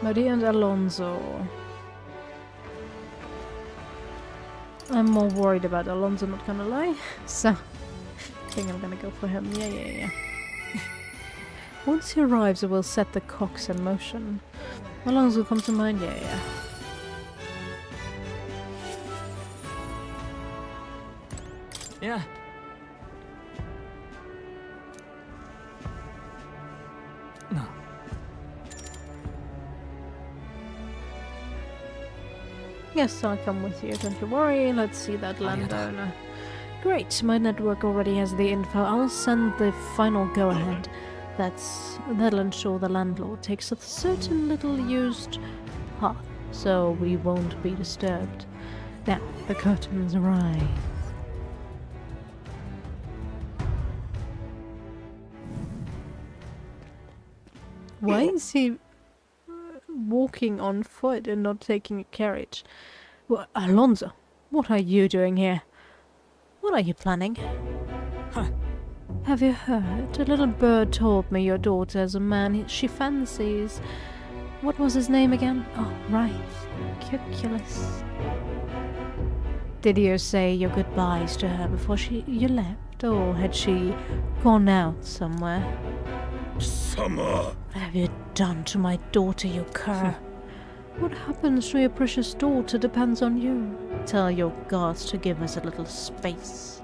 Maria and Alonso. I'm more worried about Alonso, not gonna lie. So, I think I'm gonna go for him. Yeah. Once he arrives, it will set the cogs in motion. Alonso comes to mind. Yeah. Yeah. No. Yes, I'll come with you, don't you worry. Let's see that landowner. Great, my network already has the info. I'll send the final go-ahead. That'll ensure the landlord takes a certain little used path, so we won't be disturbed. Now, the curtains rise. Why is he walking on foot and not taking a carriage? Well, Alonso, what are you doing here? What are you planning? Huh. Have you heard? A little bird told me your daughter has a man she fancies. What was his name again? Oh, right. Cuculus. Did you say your goodbyes to her before you left, or had she gone out somewhere? Summer. What have you done to my daughter, you cur? What happens to your precious daughter depends on you. Tell your guards to give us a little space.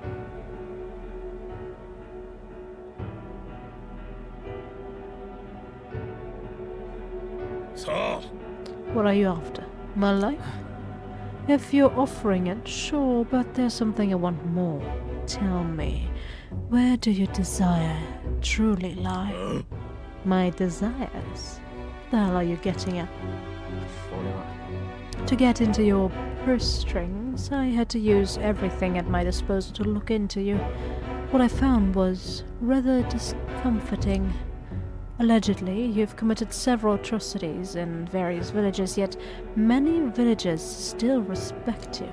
So, What are you after? My life? If you're offering it, sure, but there's something I want more. Tell me, where do your desire truly lie? My desires? What the hell are you getting at? 俺は To get into your purse strings, I had to use everything at my disposal to look into you. What I found was rather discomforting. Allegedly, you've committed several atrocities in various villages, yet many villagers still respect you.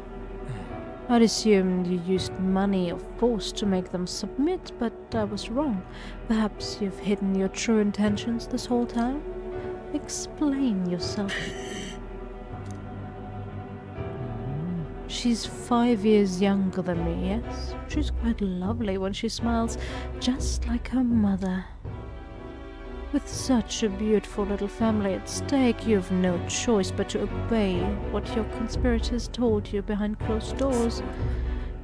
I'd assumed you used money or force to make them submit, but I was wrong. Perhaps you've hidden your true intentions this whole time? Explain yourself. She's 5 years younger than me, yes? She's quite lovely when she smiles, just like her mother. With such a beautiful little family at stake, you've no choice but to obey what your conspirators told you behind closed doors.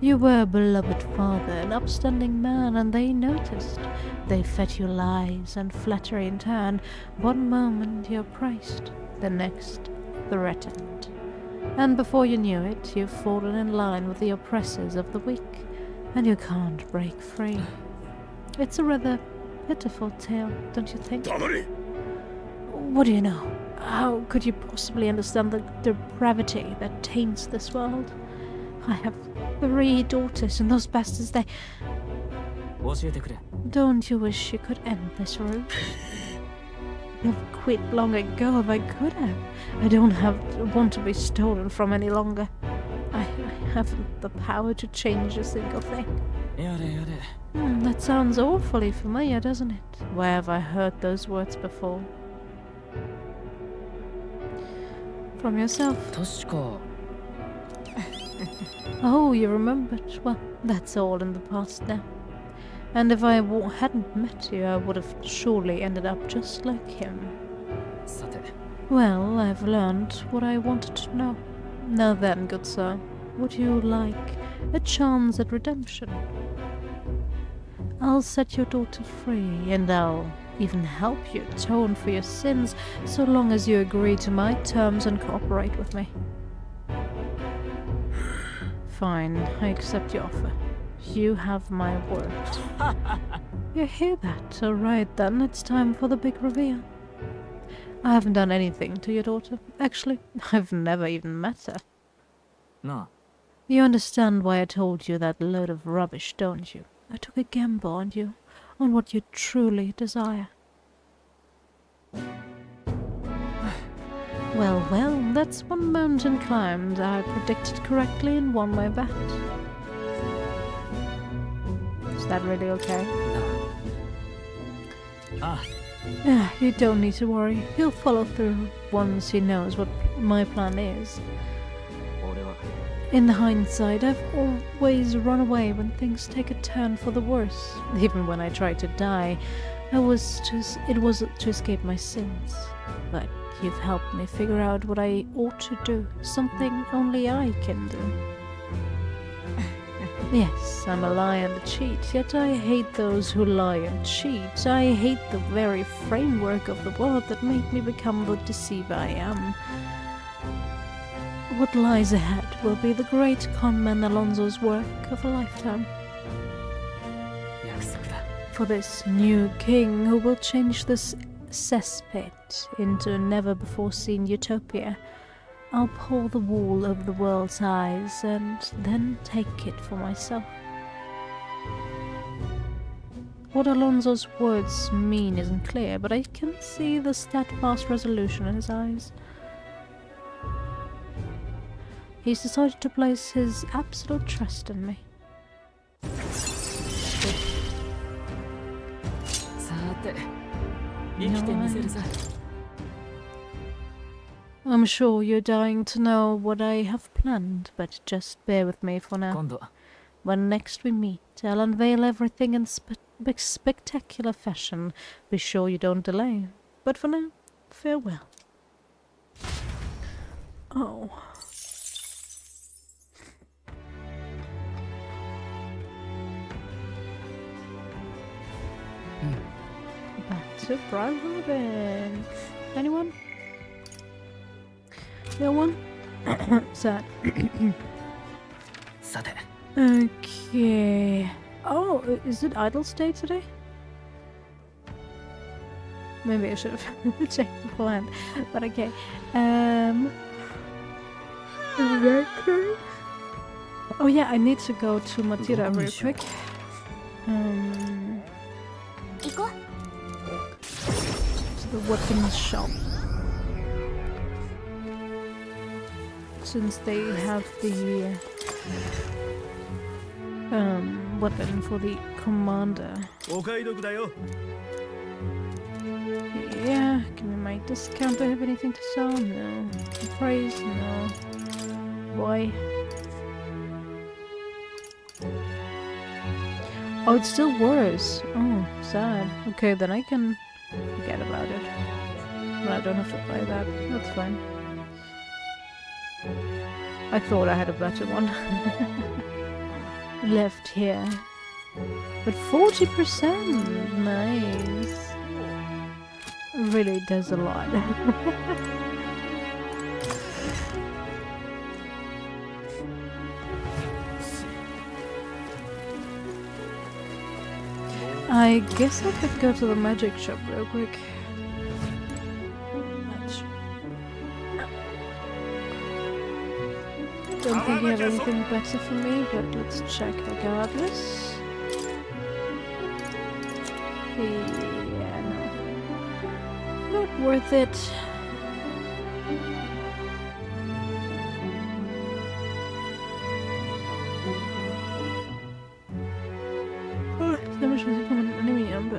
You were a beloved father, an upstanding man, and they noticed. They fed you lies and flattery in turn. One moment you're praised, the next threatened. And before you knew it, you've fallen in line with the oppressors of the weak, and you can't break free. It's a rather pitiful tale, don't you think? Damari. What do you know? How could you possibly understand the depravity that taints this world? I have 3 daughters, and those bastards, they... 教えてくれ。 Don't you wish you could end this route? I've quit long ago if I could have. I don't want to be stolen from any longer. I haven't the power to change a single thing. やれやれ That sounds awfully familiar, doesn't it? Where have I heard those words before? From yourself. 確か Oh, you remembered. Well, that's all in the past now. And if I hadn't met you, I would have surely ended up just like him. さて Well, I've learned what I wanted to know. Now then, good sir, would you like a chance at redemption? I'll set your daughter free, and I'll even help you atone for your sins, so long as you agree to my terms and cooperate with me. Fine, I accept your offer. You have my word. You hear that? Alright then, it's time for the big reveal. I haven't done anything to your daughter. Actually, I've never even met her. な You understand why I told you that load of rubbish, don't you? I took a gamble on you, on what you truly desire. Well, well, that's one mountain climbed. I predicted correctly and won my bet. Is that really okay? あ You don't need to worry. He'll follow through once he knows what my plan is. 俺は In hindsight, I've always run away when things take a turn for the worse. Even when I tried to die, it was to escape my sins. But you've helped me figure out what I ought to do, something only I can do. Yes, I'm a liar and a cheat, yet I hate those who lie and cheat. I hate the very framework of the world that made me become the deceiver I am. What lies ahead will be the great conman Alonso's work of a lifetime. 約束だ For this new king who will change this cesspit into a never-before-seen utopia, I'll pull the wool over the world's eyes and then take it for myself. What Alonso's words mean isn't clear, but I can see the steadfast resolution in his eyes. He's decided to place his absolute trust in me. さて生きてみせるさ I'm sure you're dying to know what I have planned, but just bear with me for now. 今度 When next we meet, I'll unveil everything in spectacular fashion. Be sure you don't delay. But for now, farewell. Oh. Back to private. Anyone? No one? Sad. さて Okay. Oh, is it Idol's Day today? Maybe I should have checked beforehand. But okay. Oh yeah, I need to go to Matira real quick. 行こう To the weapons shop. Since they have the weapon for the commander. お買い得だよ Yeah, give me my discount. Do I have anything to sell? No. Praise? No. Boy. Oh, it's still worse. Oh, sad. Okay, then I can forget about it. But I don't have to buy that. That's fine. I thought I had a better one. Left here. But 40%! Nice. Really does a lot. I guess I could go to the magic shop real quick. Don't think you have anything better for me, but let's check regardless. Yeah, no. Not worth it.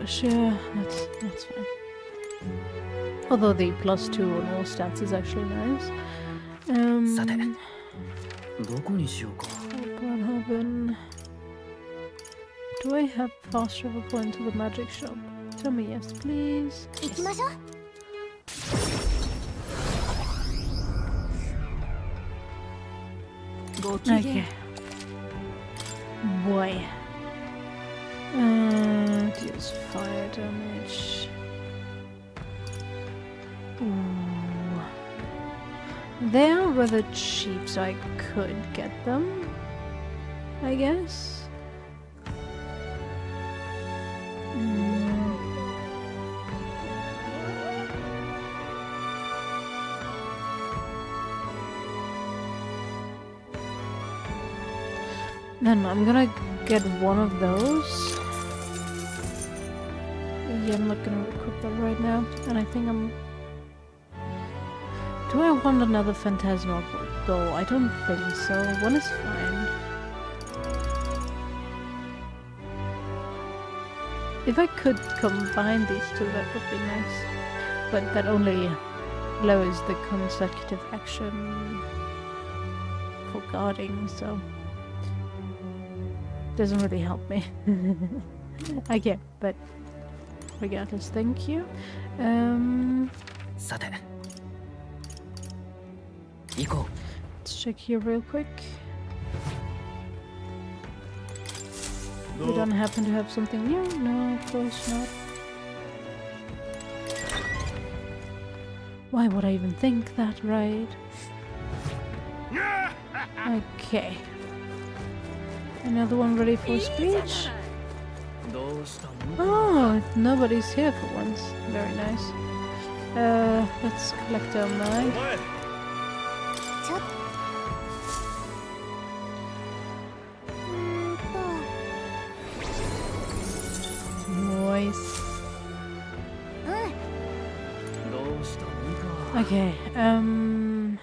push, yeah, that's fine. Although the +2 on all stats is actually nice. さてどこにしようか Bloodhaven. Do I have fast travel point to the magic shop? Tell me yes, please. 行きましょう。 ごきげん Okay. Boy. Deals fire damage. Ooh. They are rather cheap, so I could get them, I guess. Then I'm gonna get one of those. Yeah, I'm not gonna equip that right now. And I think I'm... Do I want another Phantasmal though? I don't think so. One is fine. If I could combine these two, that would be nice. But that only lowers the consecutive action for guarding, so... Doesn't really help me. Okay, but regardless, thank you. さて行こ Let's check here real quick. We don't happen to have something new? No, of course not. Why would I even think that, right? Okay. Another one ready for speech? うどうしたの Oh, nobody's here for once. Very nice. Let's collect our mag. ちょっと。Nice. どうしたのか Okay, うん。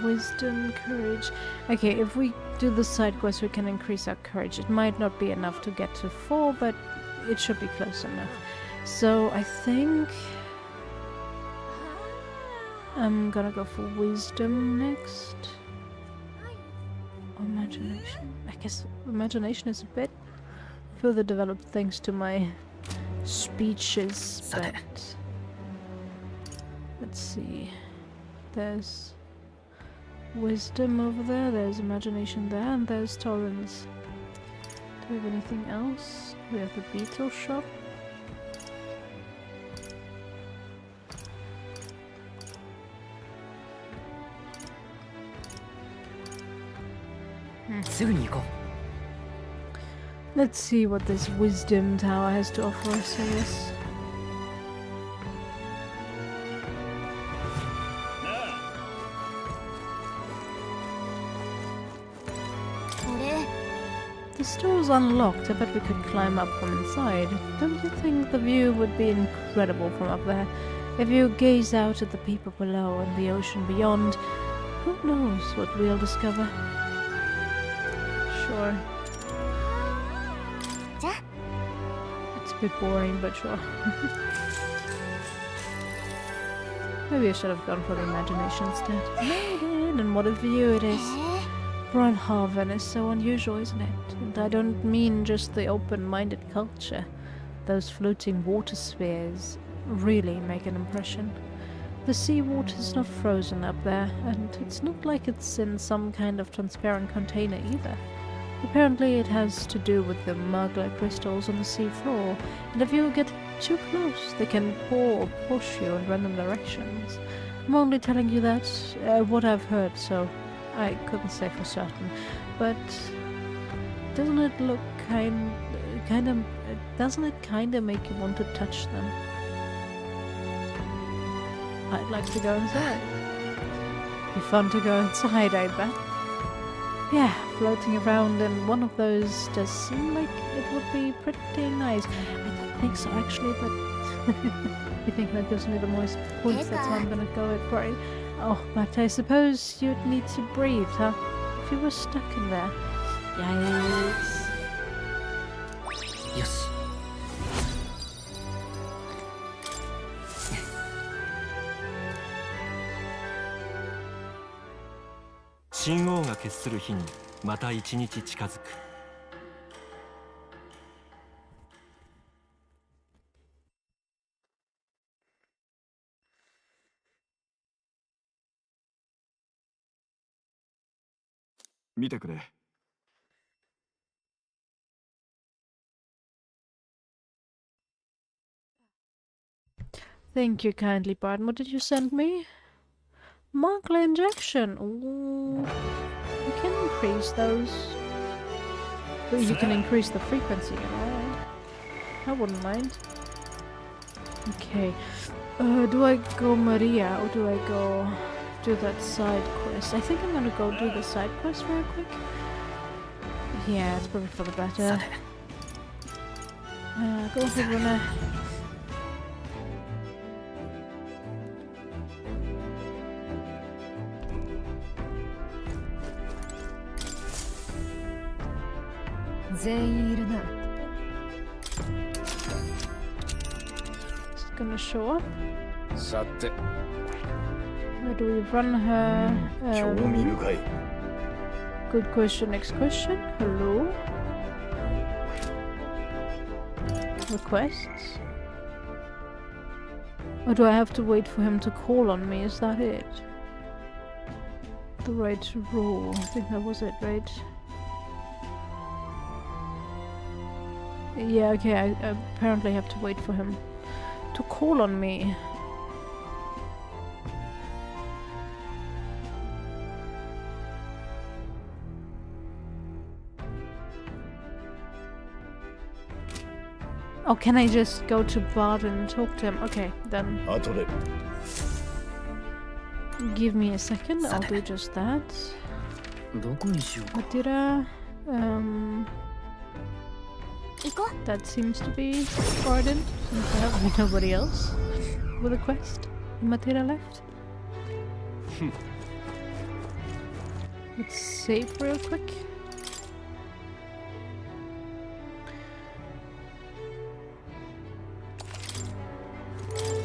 wisdom, courage. Okay, if we do the side quest, we can increase our courage. It might not be enough to get to 4, but it should be close enough. So I think I'm gonna go for wisdom next. Or imagination. I guess imagination is a bit further developed thanks to my speeches, but let's see. There's wisdom over there, there's imagination there, and there's tolerance. Do we have anything else? We have the beetle shop. Hmm. すぐに行こ Let's see what this wisdom tower has to offer us, I guess. The store's unlocked. I bet we could climb up from inside. Don't you think the view would be incredible from up there? If you gaze out at the people below and the ocean beyond, who knows what we'll discover? Sure. It's a bit boring, but sure. Maybe I should have gone for the imagination instead. Maiden, and what a view it is. Brunhaven is so unusual, isn't it? And I don't mean just the open-minded culture. Those floating water spheres really make an impression. The seawater's not frozen up there, and it's not like it's in some kind of transparent container either. Apparently it has to do with the Mugler crystals on the sea floor, and if you get too close, they can pour or push you in random directions. I'm only telling you that, what I've heard, so I couldn't say for certain. But doesn't it look doesn't it kinda make you want to touch them? I'd like to go inside. Be fun to go inside, I bet. Yeah, floating around in one of those does seem like it would be pretty nice. I don't think so actually, but I think that gives me the most points, that's why I'm gonna go for it. Oh, but I suppose you'd need to breathe, huh? If you were stuck in there. Yikes. よし。神王が決する日にまた一日近づく。見てくれ。Thank you kindly, pardon. What did you send me? Markler injection. Ooh. You can increase those. But you can increase the frequency, you know. I wouldn't mind. Okay. Do I go Maria or do I go do that side quest? I think I'm gonna go do the side quest real quick. Yeah, it's probably for the better. Go ahead, Runa. Is it gonna show up? さて、 Or do we run her? 興味深い。 Good question. Next question. Hello. Requests. Or do I have to wait for him to call on me? Is that it? The right rule. I think that was it, right? Yeah, okay, I apparently have to wait for him to call on me. Oh, can I just go to Bard and talk to him? Okay, then 後で。 give me a second, I'll do just that. どこにしようか。 Matira, 行こう。 that seems to be Barden, since I have nobody else with a quest. Matira left. Let's save real quick.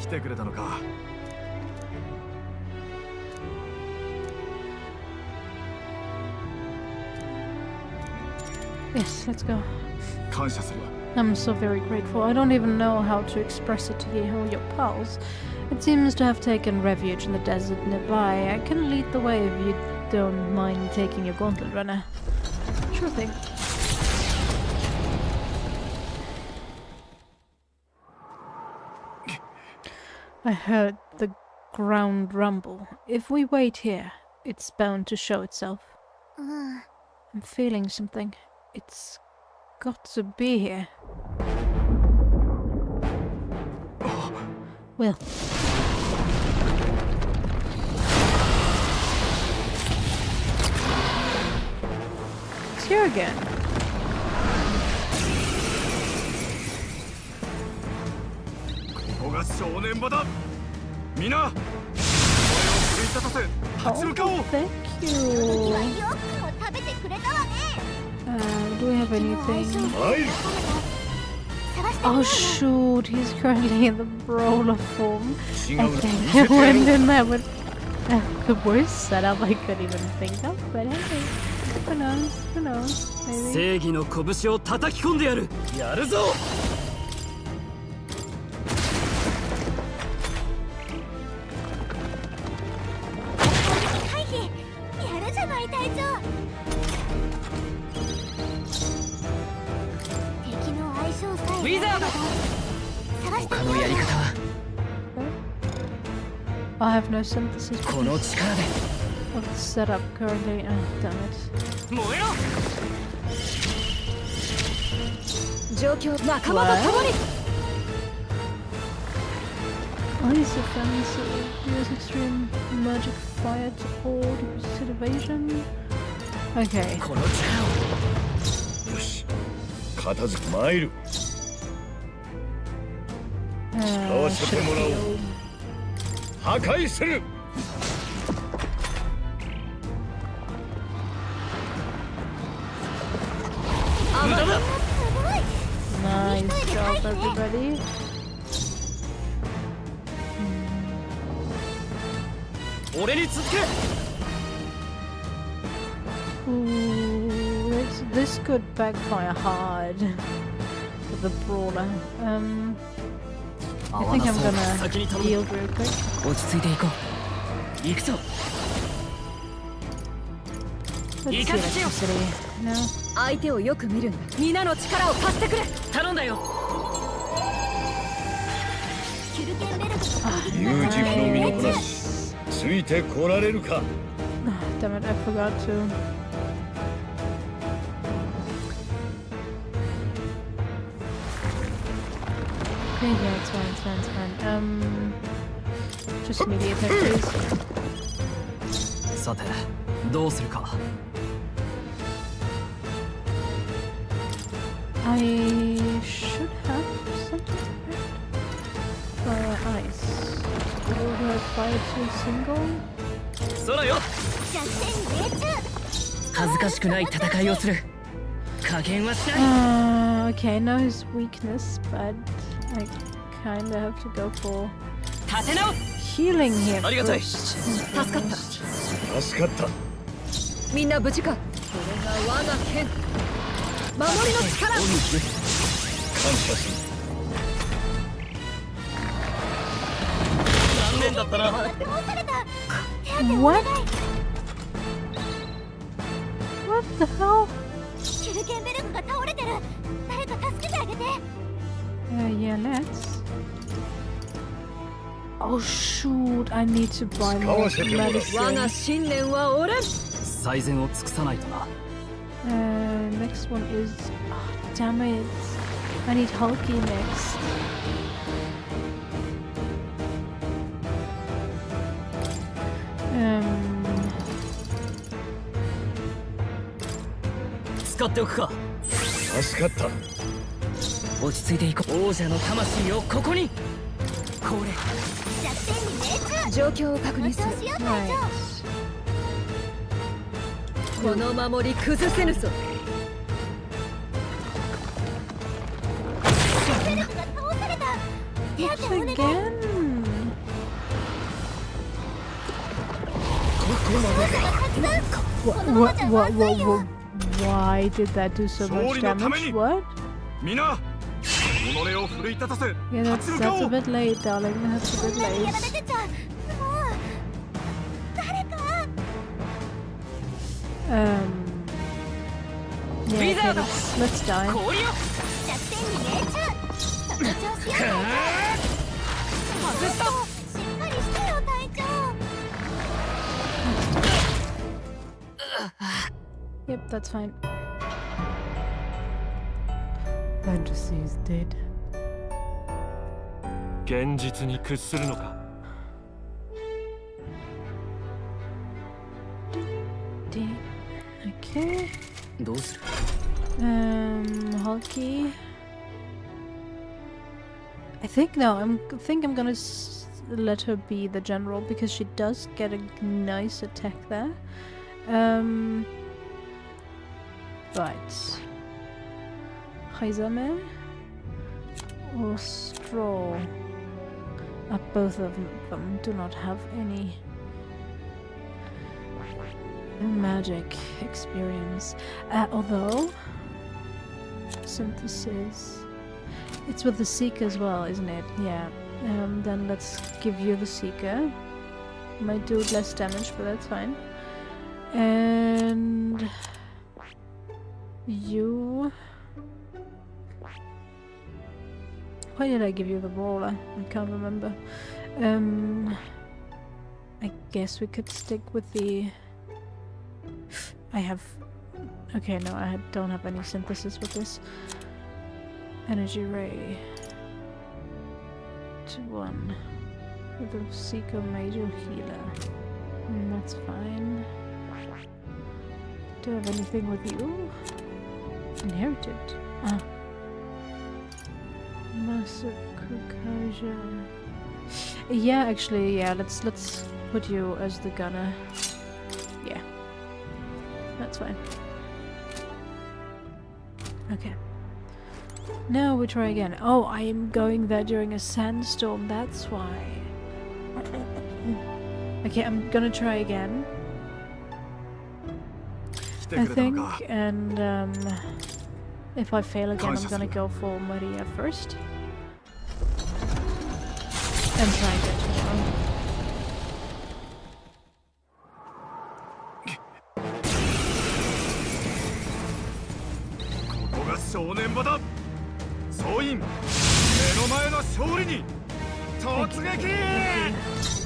来てくれたのか。 Yes, let's go. 感謝するわ。 I'm so very grateful. I don't even know how to express it to you, your pals. It seems to have taken refuge in the desert nearby. I can lead the way if you don't mind taking your gauntlet runner. Sure thing. I heard the ground rumble. If we wait here, it's bound to show itself. うん。 I'm feeling something. It's got to be here. Will. It's here again. ここが正念場だ。皆、俺を奮い立たせ、立ち向かおう。 Thank 時 you. はよくも食べてくれたわね。 Do we have 昨日相性 anything? 参る。探してみ Oh ようね。 shoot, he's currently in the brawler form. 違 I う。見 think せ I てや went ろう。 in there with the worst setup I could even think of, but hey, who knows, who knows, maybe. 正義の拳を叩き込んでやる。やるぞ。回避。やるじゃない隊長。敵の相性さえ。ウィザード。探して他みようね。のやり方は I have no synthesis この because 力で of the setup currently. Oh, damn it. 燃えろ。状況仲間と共に。 Oh, he's offensive. Use extreme magic fire to hold resist evasion. Okay. この力をよし。片付け参る。 Uh, shit shield. 破壊する。 無駄だ。すごい。 Nice. Nice job, everybody. Ooh, this could backfire hard with the brawler. I think I'm gonna yield real quick. 落ち着いていこう。行くぞ。 Let's see electricity now. 相手をよく見るんだ。皆の力を貸してくれ。頼んだよ。キュルケンベルクの攻撃有事不能身のこなしついてこられるか。 Damn it, I forgot to. Okay, yeah, it's fine. Just immediate attack, please. さて、どうするか。 I should have something, right? Ice. Will I fire to single? 空よ。弱点命中。恥ずかしくない戦いをする。加減はしない。 Okay, I know his weakness, but I kinda have to go for 立て直す。 healing here ありがたい。 first. 助かった。助かった。みんな無事か。これが我が剣。守りの力。感謝する。残念だったな。倒された。 What? What the hell? キュルケンベルクが倒れてる。誰か助けてあげて。Yeah, let's. Oh shoot! I need to buy more 使わせてもらう。我が medicine. 信念は折れん。最善を尽くさないとな。 Next one is. Oh, damn it! I need Hulky next. Um. 使っておくか。助かった。落ち着いていこう。王者の魂をここに。これ。弱点に命中。状況を確認する。調子よ隊長。 Right. この守り崩せぬぞ。ベルクが倒された。手当てお願い。 Again. What? Why did that do so much damage? What? 皆、己を奮い立たせ。 Yeah, that's a bit late, darling. That's a bit やら late. れてちゃう。もう誰か。 Yeah, okay, let's die. 氷よ。弱点に命中。その調子よ隊長。しっかりしてよ隊長。 Yep, that's fine. Fantasy is dead. 現実に屈するのか。 Okay. どうする。 Hulky. I think I'm gonna let her be the general because she does get a nice attack there. Right. Haizame or Straw. Both of them do not have any magic experience. Although synthesis, it's with the Seeker as well, isn't it? Yeah. Then let's give you the Seeker. Might do less damage, but that's fine. And you. Why did I give you the Brawler? I can't remember. I guess we could stick with the. I have. Okay, no, I don't have any synthesis with this. Energy Ray. To 1. With the Seeker Major Healer. That's fine. Do I have anything with you? Inherited. Ah. Massacre Kaja. Yeah, actually, yeah, let's put you as the gunner. Yeah. That's fine. Okay. No, we try again. Oh, I am going there during a sandstorm, that's why. Okay, I'm gonna try again. I think, and if I fail again, I'm gonna go for Maria first. And try again tomorrow. ここが正念場だ。総員、目の前の勝利に突撃。あ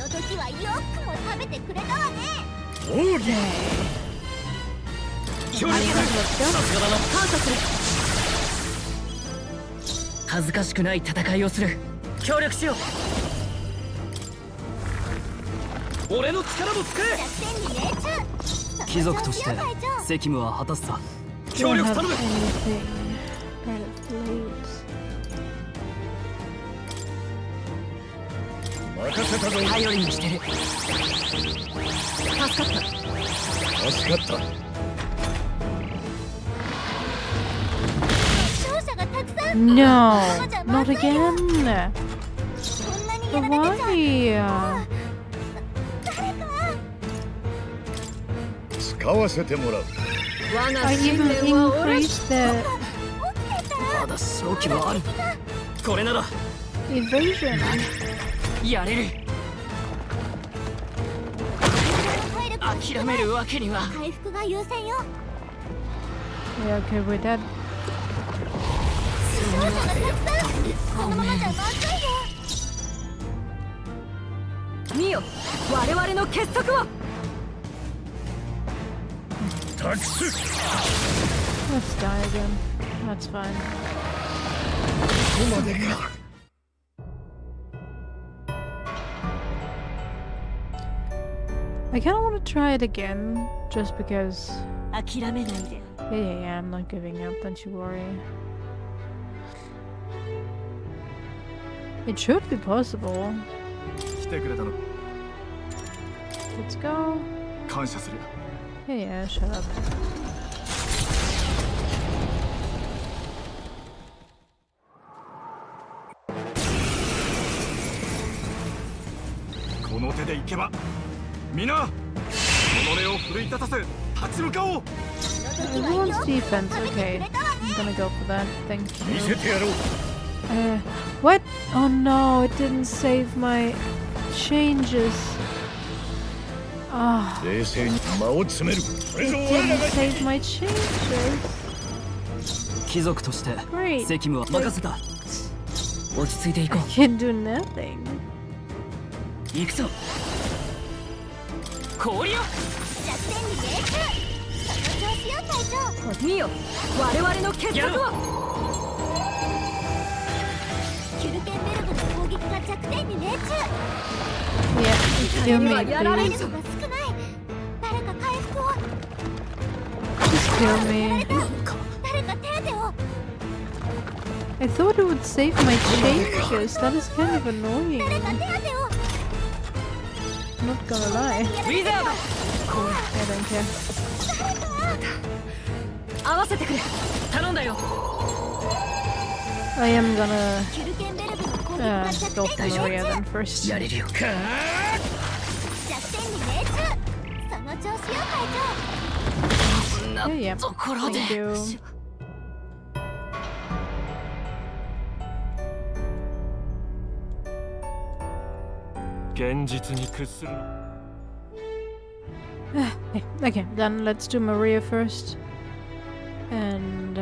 の時はよくも食べてくれたわね。オーケー。さすがだな。感謝する。恥ずかしくない戦いをする。協力しよう。俺の力も使え。作戦に命中。貴族として責務は果たすさ。 Don't 協力 have 頼む。 anything. Kind of blades. 任せたぞ。頼りにしてる。助かった。助かった。勝者がたくさん。 No, そうじゃま not ずいよ。 again. そんなに But やられてちゃ。 why? 誰か。使わせてもらう。我が I 信 even 念は俺 increased the 起きてた。まだ勝機はある。これなら evasion. やれる。体力が諦めるわけには。回復が優先よ。 Yeah, okay, we're dead. 勝者がたくさん。このままじゃまずいよ。見よ、我々の結束を。託す。 Let's die again. That's fine. ここまでか。 I kind of want to try it again, just because. 諦めないで。 Yeah, I'm not giving up, don't you worry. It should be possible. 来てくれたの。 Let's go. 感謝する。 Yeah, shut up. この手でいけば、皆、己を奮い立たせ、立ち向かおう。 Everyone's defense, okay. I'm gonna go for that, thank 見せ you. てやろう。 What? Oh no, it didn't save my changes. Ah, 冷静に間を詰める。これ it ぞ我ら didn't が save my changes. 貴族として責 Great. 務は任せた。落ち着いていこ Can't do nothing. う。行くぞ。氷よ。弱点に命中。その調子よ隊長。見よ、我々の結束を。キュルケンベルグの攻撃が弱点に命中。 Yeah, kill me, やられ please. るぞ。体力が少ない。誰か回復を。 Just kill me. 誰か手当てを。 I thought it would save my changes. That is kind of annoying. 誰か手当てを。 Not gonna lie. ウィザード。 I don't care. 合わせてくれ。頼んだよ。 I am gonna キュルケンベルグの攻撃が go 弱 for 点に Maria 命 then 中。 first. やれるよ。弱点に命中。その調子よ隊長。 Yeah, yeah. ところで Thank you. 現実に屈するな。 Okay, then let's do Maria first. And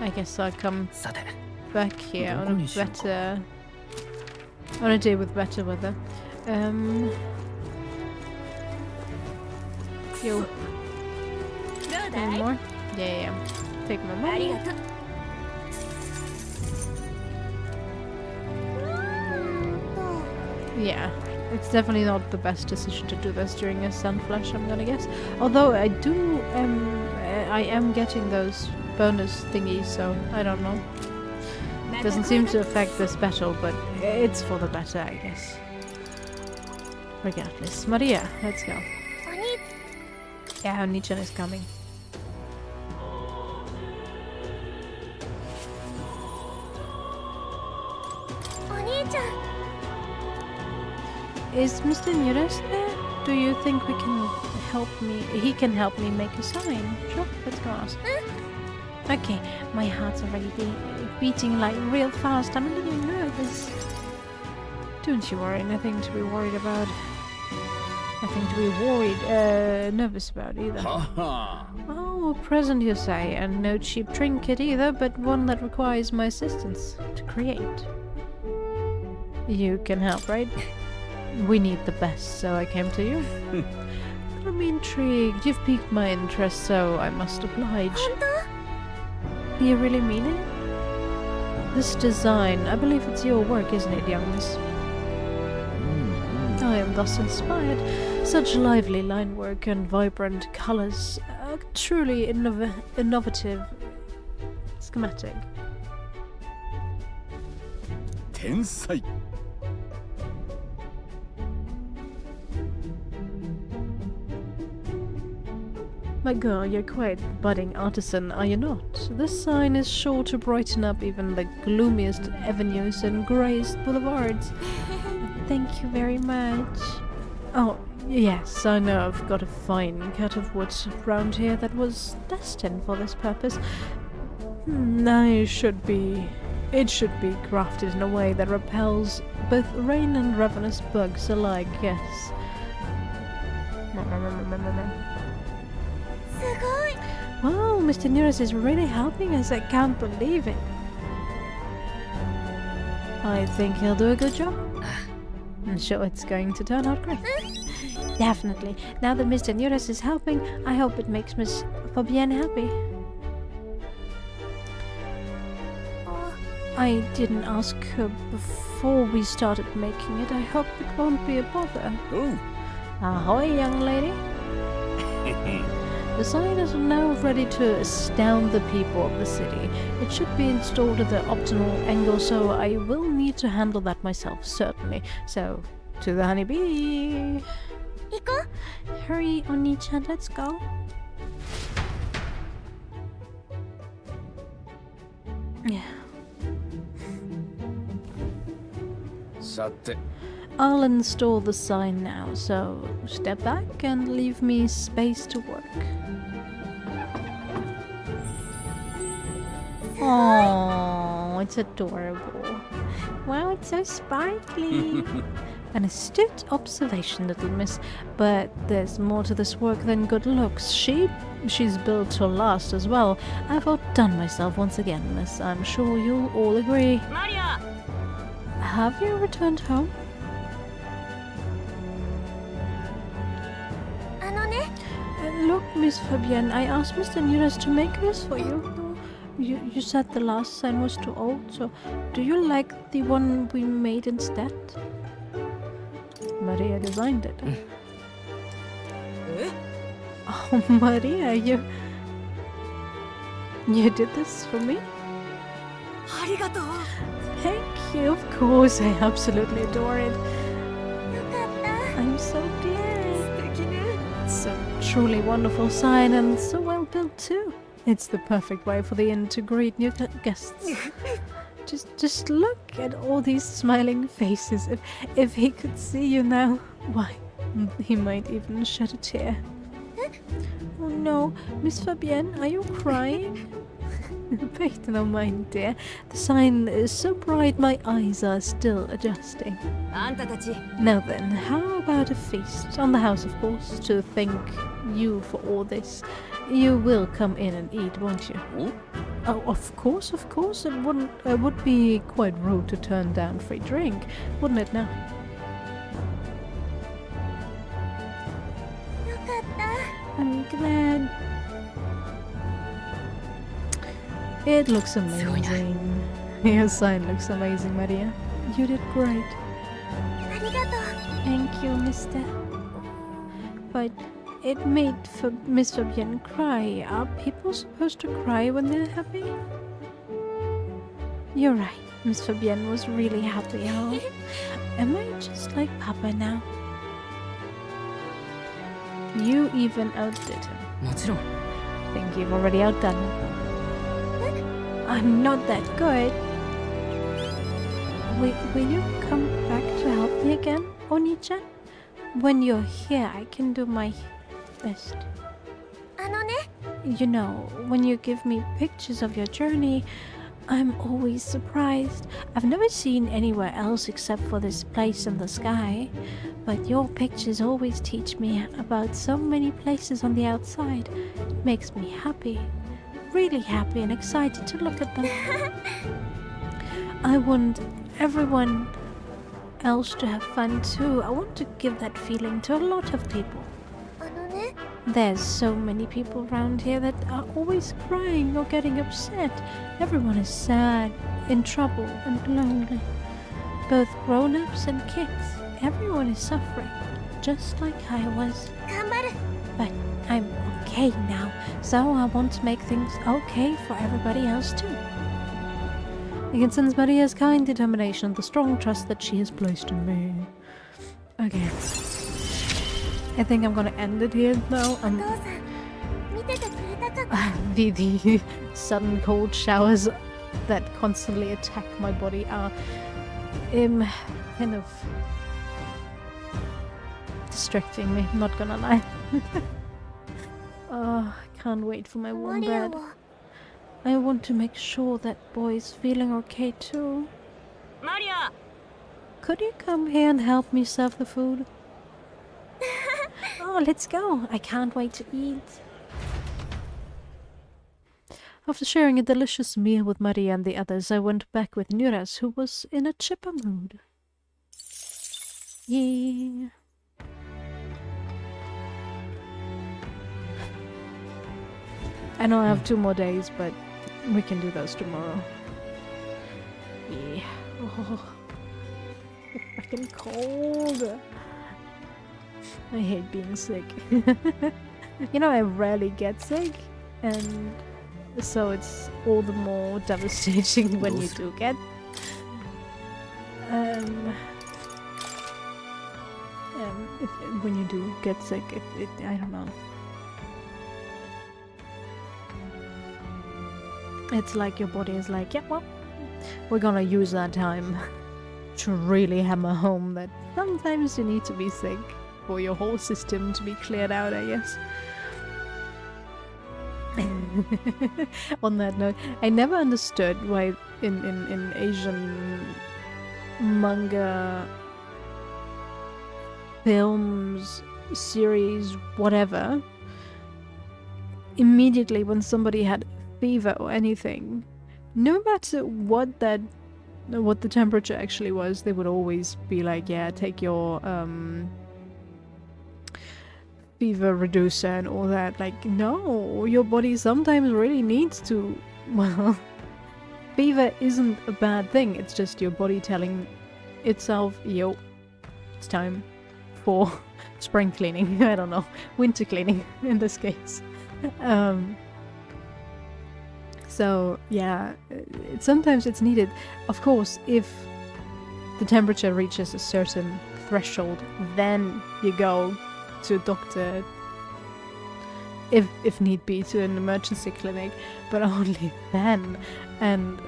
I guess I'll come さて、 back here on a better on a day with better weather. Yo, どうだ any い？ more? Yeah. Take my あり money. がとう。Yeah, it's definitely not the best decision to do this during a sun flash, I'm gonna guess. Although I do, I am getting those bonus thingies, so I don't know. Doesn't seem to affect this battle, but it's for the better, I guess. Regardless, Maria, let's go. お兄 Yeah, Nichan is coming. Is Mr. Nures there? Do you think we can help me? He can help me make a sign. Sure, let's go ask. Okay, my heart's already beating like real fast. I'm a little nervous. Don't you worry, nothing to be worried about. Nothing to be nervous about either. Oh, a present you say, and no cheap trinket either, but one that requires my assistance to create. You can help, right? We need the best, so I came to you. I'm intrigued. You've piqued my interest, so I must oblige. You really mean it? This design, I believe it's your work, isn't it, young miss? I am thus inspired. Such lively line work and vibrant colors. A truly innovative schematic. 天才 My girl, you're quite a budding artisan, are you not? This sign is sure to brighten up even the gloomiest avenues and greyest boulevards. Thank you very much. Oh, yes, I know I've got a fine cut of wood round here that was destined for this purpose. It should be crafted in a way that repels both rain and ravenous bugs alike, yes. Wow, Mr. Nures is really helping us, I can't believe it. I think he'll do a good job. I'm sure it's going to turn out great. Definitely. Now that Mr. Nures is helping, I hope it makes Miss Fabienne happy. I didn't ask her before we started making it. I hope it won't be a bother. Oh. Ahoy, young lady. The sign is now ready to astound the people of the city. It should be installed at the optimal angle, so I will need to handle that myself, certainly. So, to the honeybee. Hurry, Oni-chan, let's go. Yeah. I'll install the sign now, so step back and leave me space to work. Oh, it's adorable. Wow, it's so sparkly. An astute observation, little miss. But there's more to this work than good looks. She's built to last as well. I've outdone myself once again, miss. I'm sure you'll all agree. Maria! Have you returned home? Look, Miss Fabienne, I asked Mr. Nures to make this for you. You said the last sign was too old, so do you like the one we made instead? Maria designed it. Oh, Maria, you did this for me? Thank you, of course, I absolutely adore it. I'm so glad. It's a truly wonderful sign and so well built too. It's the perfect way for the inn to greet new guests. Just look at all these smiling faces. If he could see you now, why, he might even shed a tear. Oh no, Miss Fabienne, are you crying? Please don't mind, dear. The sign is so bright my eyes are still adjusting. Now then, how about a feast? On the house, of course, to thank you for all this. You will come in and eat, won't you? Oh, of course. It would be quite rude to turn down free drink, wouldn't it now? I'm glad. It looks amazing. Your sign looks amazing, Maria. You did great. Thank you, mister. But it made Miss Fabienne cry. Are people supposed to cry when they're happy? You're right. Miss Fabienne was really happy, huh? Am I just like Papa now? You even outdid him. もちろん Think you've already outdone him. I'm not that good. Will you come back to help me again, Oni-chan? When you're here, I can do my best. あのね You know, when you give me pictures of your journey, I'm always surprised. I've never seen anywhere else except for this place in the sky, but your pictures always teach me about so many places on the outside. It makes me happy, really happy and excited to look at them. I want everyone else to have fun too. I want to give that feeling to a lot of people. あのね There's so many people around here that are always crying or getting upset. Everyone is sad, in trouble, and lonely. Both grown-ups and kids. Everyone is suffering, just like I was. 頑張る But I'm okay now, so I want to make things okay for everybody else too. I can sense Maria's kind determination and the strong trust that she has placed in me. Okay. I think I'm gonna end it here though. お父さん見ててくれたかな The sudden cold showers that constantly attack my body are kind of distracting me, not gonna lie. Oh, I can't wait for my マ warm リア bed. は I want to make sure that boy is feeling okay too. マリア Could you come here and help me serve the food? Oh, let's go. I can't wait to eat. After sharing a delicious meal with Maria and the others, I went back with Nuras, who was in a chipper mood. Yeah. I know I have 2 more days, but we can do those tomorrow. Yeah. Oh, it's fucking cold. I hate being sick. You know, I rarely get sick, and so it's all the more devastating when you do get. When you do get sick, I don't know. It's like your body is like, yeah, well, we're gonna use that time to really hammer home that sometimes you need to be sick for your whole system to be cleared out, I guess. On that note, I never understood why in Asian manga, films, series, whatever, immediately when somebody had fever or anything, no matter what the temperature actually was, they would always be like, yeah, take your fever reducer and all that. Like, no, your body sometimes really needs to, well, fever isn't a bad thing, it's just your body telling itself, yo, it's time for spring cleaning. I don't know, winter cleaning in this case. So yeah, sometimes it's needed. Of course, if the temperature reaches a certain threshold, then you go to a doctor, if need be, to an emergency clinic, but only then. And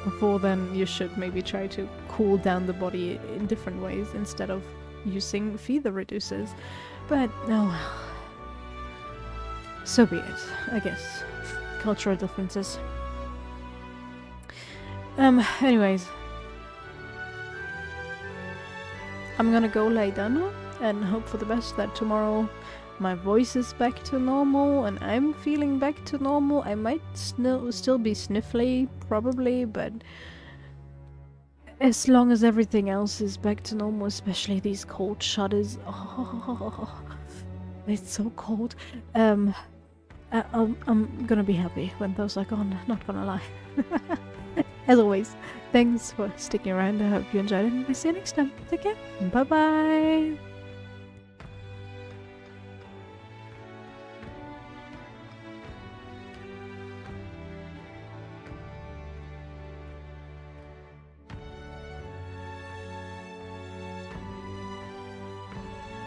before then, you should maybe try to cool down the body in different ways instead of using fever reducers. But oh well, so be it, I guess. Cultural differences. Anyways, I'm gonna go lay down now and hope for the best that tomorrow my voice is back to normal and I'm feeling back to normal. I might still be sniffly, probably, but as long as everything else is back to normal, especially these cold shudders. Oh, it's so cold. I'm gonna be happy when those are gone, not gonna lie. As always, thanks for sticking around. I hope you enjoyed it, and I'll see you next time. Take care. Bye bye.